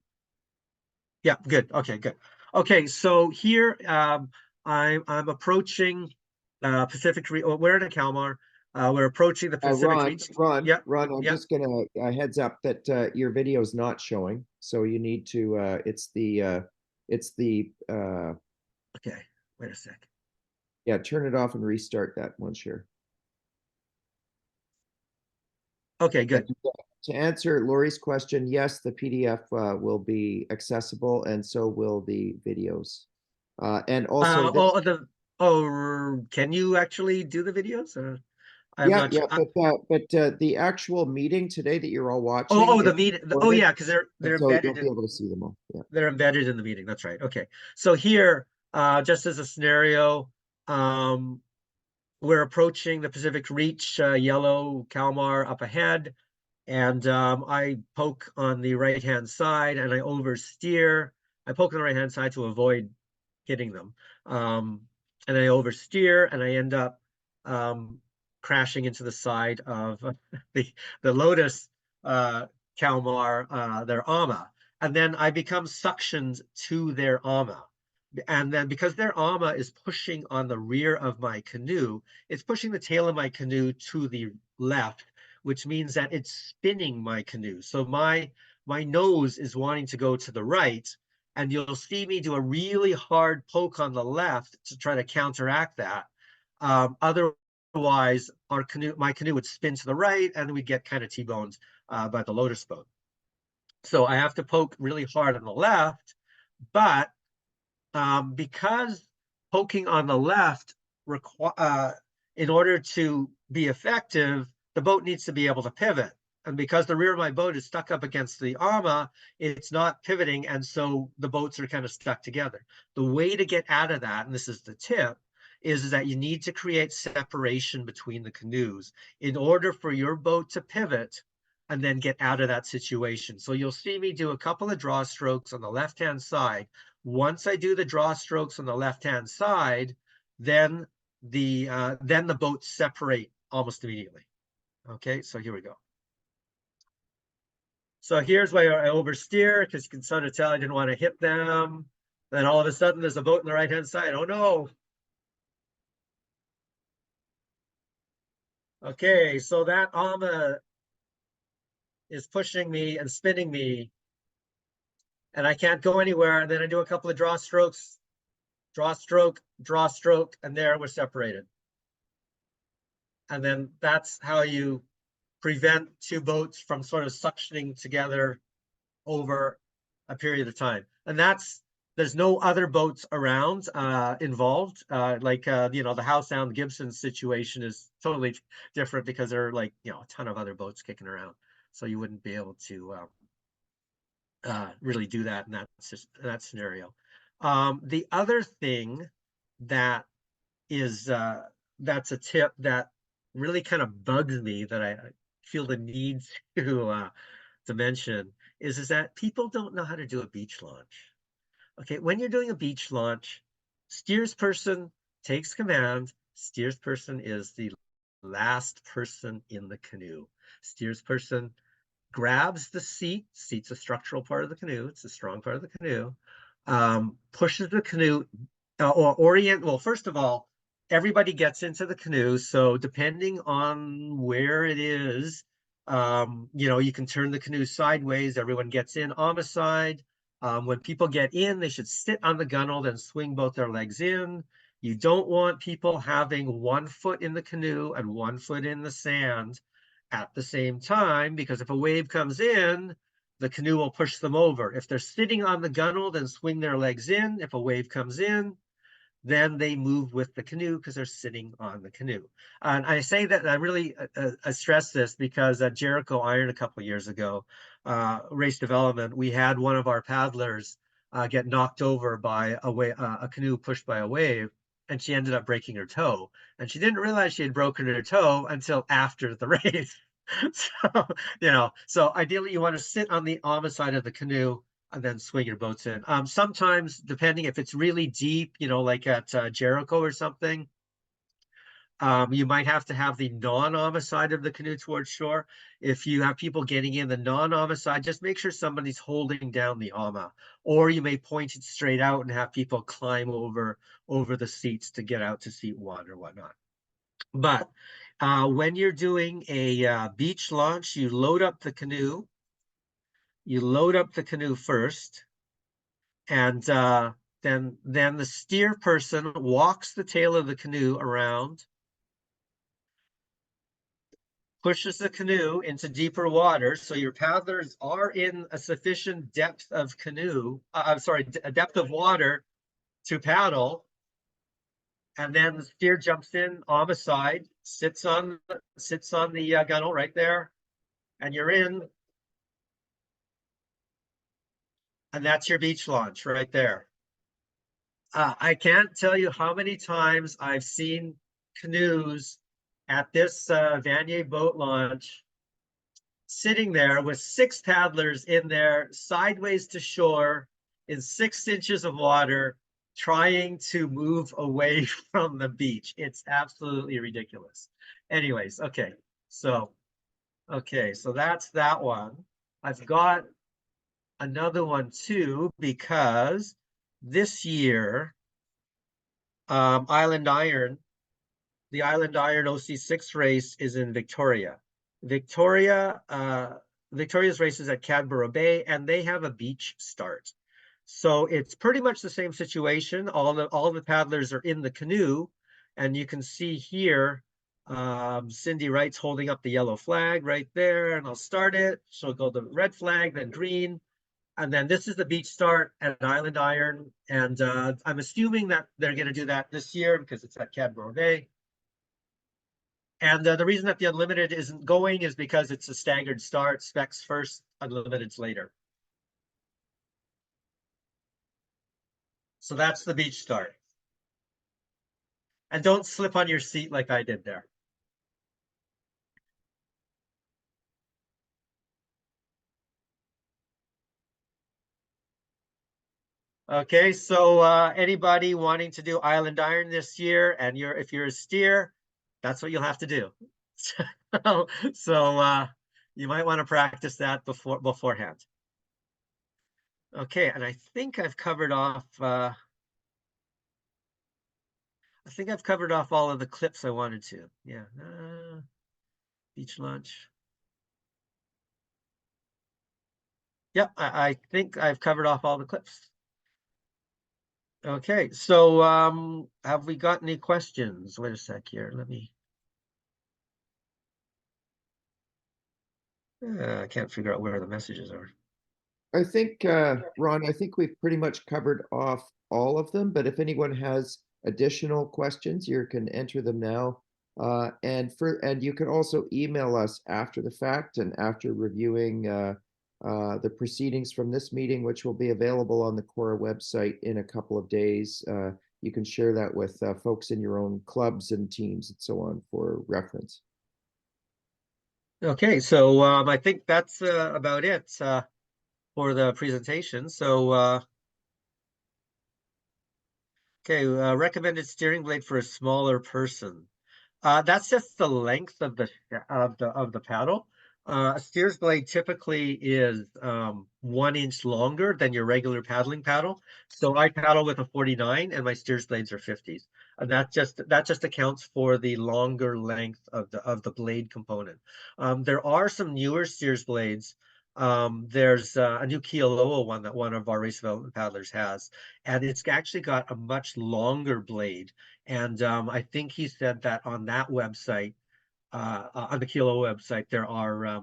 Yeah, good. Okay, good. Okay, so here I'm approaching Pacific. We're in a Kalmar. We're approaching the Pacific Reach. Ron, Yep. Ron, I'm Yep. just gonna heads up that your video is not showing, so you need to. It's the. Okay. Wait a sec. Yeah, turn it off and restart that one share. Okay, good. To answer Lori's question, yes, the PDF will be accessible, and so will the videos. And also, Can you actually do the videos? I'm yeah, not sure. yeah, but the actual meeting today that you're all watching The is meeting. recorded, Yeah, because and they're so embedded you'll be in able to see them all. Yeah. they're embedded in the meeting. That's right. Okay. So here, just as a scenario, we're approaching the Pacific Reach, yellow Kalmar up ahead, and I poke on the right-hand side and I oversteer. I poke on the right-hand side to avoid hitting them. And I oversteer and I end up crashing into the side of the Lotus Kalmar, their ama. And then I become suctioned to their ama. And then because their ama is pushing on the rear of my canoe, it's pushing the tail of my canoe to the left, which means that it's spinning my canoe. So my nose is wanting to go to the right, and you'll see me do a really hard poke on the left to try to counteract that. Otherwise, my canoe would spin to the right, and we'd get kind of T-boned by the Lotus boat. So I have to poke really hard on the left, but because poking on the left in order to be effective, the boat needs to be able to pivot. And because the rear of my boat is stuck up against the ama, it's not pivoting. And so the boats are kind of stuck together. The way to get out of that, and this is the tip, is that you need to create separation between the canoes in order for your boat to pivot and then get out of that situation. So you'll see me do a couple of draw strokes on the left-hand side. Once I do the draw strokes on the left-hand side, then the boats separate almost immediately. Okay, so here we go. So here's where I oversteer because you can sort of tell I didn't want to hit them. Then all of a sudden there's a boat on the right-hand side. Oh no. Okay, so that ama is pushing me and spinning me, and I can't go anywhere. And then I do a couple of draw strokes, draw stroke, and there we're separated. And then that's how you prevent two boats from sort of suctioning together over a period of time. And there's no other boats around involved. The Howe Sound Gibson situation is totally different because there are a ton of other boats kicking around. So you wouldn't be able to really do that in that scenario. The other thing that is that's a tip that really kind of bugs me that I feel the need to mention is that people don't know how to do a beach launch. Okay, when you're doing a beach launch, steers person takes command. Steers person is the last person in the canoe. Steers person grabs the seat. Seat's a structural part of the canoe. It's a strong part of the canoe. Pushes the canoe well, first of all, everybody gets into the canoe. So depending on where it is, you can turn the canoe sideways. Everyone gets in on the side. When people get in, they should sit on the gunnel, then swing both their legs in. You don't want people having 1 foot in the canoe and 1 foot in the sand at the same time, because if a wave comes in, the canoe will push them over. If they're sitting on the gunnel, then swing their legs in. If a wave comes in, then they move with the canoe because they're sitting on the canoe. And I say that I really stress this because at Jericho Iron a couple of years ago, race development, we had one of our paddlers get knocked over by a canoe pushed by a wave, and she ended up breaking her toe. And she didn't realize she had broken her toe until after the race. So ideally you want to sit on the opposite side of the canoe and then swing your boats in. Sometimes, depending if it's really deep, like at Jericho or something, you might have to have the non-ama side of the canoe towards shore. If you have people getting in the non-ama side, just make sure somebody's holding down the ama, or you may point it straight out and have people climb over the seats to get out to seat 1 or whatnot. But when you're doing a beach launch, you load up the canoe. You load up the canoe first, and Then the steer person walks the tail of the canoe around, pushes the canoe into deeper water, so your paddlers are in a sufficient depth of canoe, I'm sorry, a depth of water to paddle. And then the steer jumps in on the side, sits on the gunnel right there, and you're in. And that's your beach launch right there. I can't tell you how many times I've seen canoes at this Vanier boat launch sitting there with 6 paddlers in there, sideways to shore, in 6 inches of water, trying to move away from the beach. It's absolutely ridiculous. Anyways, okay, so that's that one. I've got another one too, because this year, Island Iron, the Island Iron OC6 race is in Victoria. Victoria's race is at Cadborough Bay, and they have a beach start. So it's pretty much the same situation. All the paddlers are in the canoe, and you can see here, Cindy Wright's holding up the yellow flag right there, and I'll start it. She'll go the red flag, then green. And then this is the beach start at Island Iron. And I'm assuming that they're going to do that this year because it's at Cadborough Bay. And the reason that the Unlimited isn't going is because it's a staggered start, specs first, Unlimited's later. So that's the beach start. And don't slip on your seat like I did there. Okay, so anybody wanting to do Island Iron this year, and if you're a steer, that's what you'll have to do. So you might want to practice that beforehand. Okay, and I think I've covered off all of the clips I wanted to. Yeah. Beach lunch. Yep, I think I've covered off all the clips. Okay, so have we got any questions? Wait a sec here. Let me. I can't figure out where the messages are. I think, Ron, I think we've pretty much covered off all of them, but if anyone has additional questions, you can enter them now. And you can also email us after the fact and after reviewing the proceedings from this meeting, which will be available on the CORA website in a couple of days. You can share that with folks in your own clubs and teams and so on for reference. Okay, so I think that's about it for the presentation. So okay, recommended steering blade for a smaller person. That's just the length of the paddle. A steer's blade typically is 1 inch longer than your regular paddling paddle. So I paddle with a 49 and my steer's blades are 50s. And that just accounts for the longer length of the blade component. There are some newer steer's blades. There's a new Kealoha one that one of our race development paddlers has, and it's actually got a much longer blade. And I think he said that on that website, on the Kealoha website, there are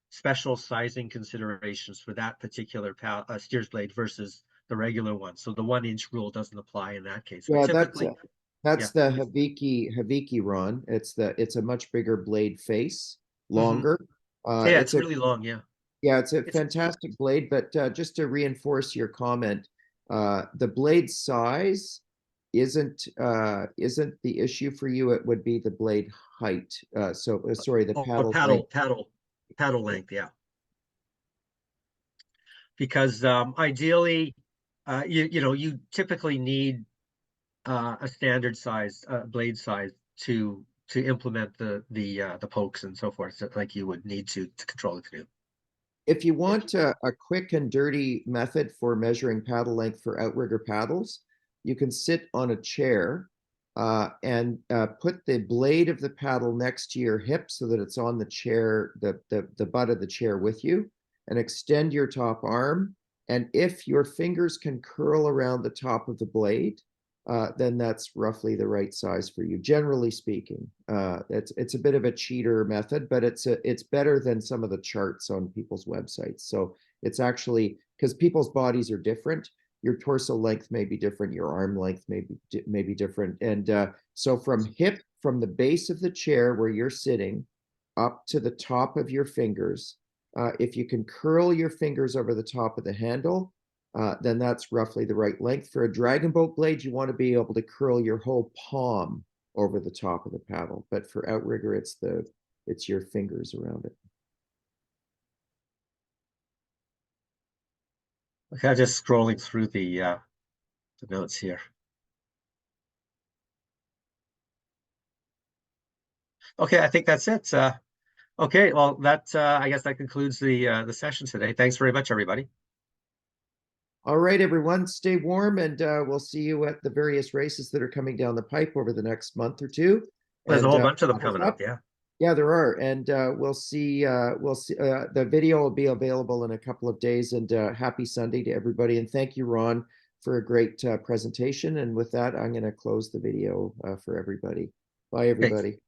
special sizing considerations for that particular steer's blade versus the regular one. So the 1 inch rule doesn't apply in that case. But Yeah, typically, that's the Haviki, Ron. It's a much bigger blade face, longer. Yeah, it's really long. Yeah. Yeah, it's a fantastic blade, but just to reinforce your comment, the blade size isn't the issue for you. It would be the blade height. Sorry, the paddle length. Yeah. Because ideally, you typically need a standard size blade size to implement the pokes and so forth, like you would need to control the canoe. If you want a quick and dirty method for measuring paddle length for outrigger paddles, you can sit on a chair and put the blade of the paddle next to your hip so that it's on the chair, the butt of the chair with you, and extend your top arm And if your fingers can curl around the top of the blade, then that's roughly the right size for you, generally speaking. It's a bit of a cheater method, but it's better than some of the charts on people's websites. So it's actually, because people's bodies are different, your torso length may be different, your arm length may be different. And so from the base of the chair where you're sitting up to the top of your fingers, if you can curl your fingers over the top of the handle, then that's roughly the right length. For a dragon boat blade, you want to be able to curl your whole palm over the top of the paddle. But for outrigger, it's your fingers around it. Okay, I'm just scrolling through the notes here. Okay, I think that's it. Okay, well, I guess that concludes the session today. Thanks very much, everybody. All right, everyone, stay warm, and we'll see you at the various races that are coming down the pipe over the next month or two. There's a And whole bunch of them coming up, yeah. Yeah, there are, and we'll see. The video will be available in a couple of days. And happy Sunday to everybody. And thank you, Ron, for a great presentation. And with that, I'm going to close the video for everybody. Bye, everybody.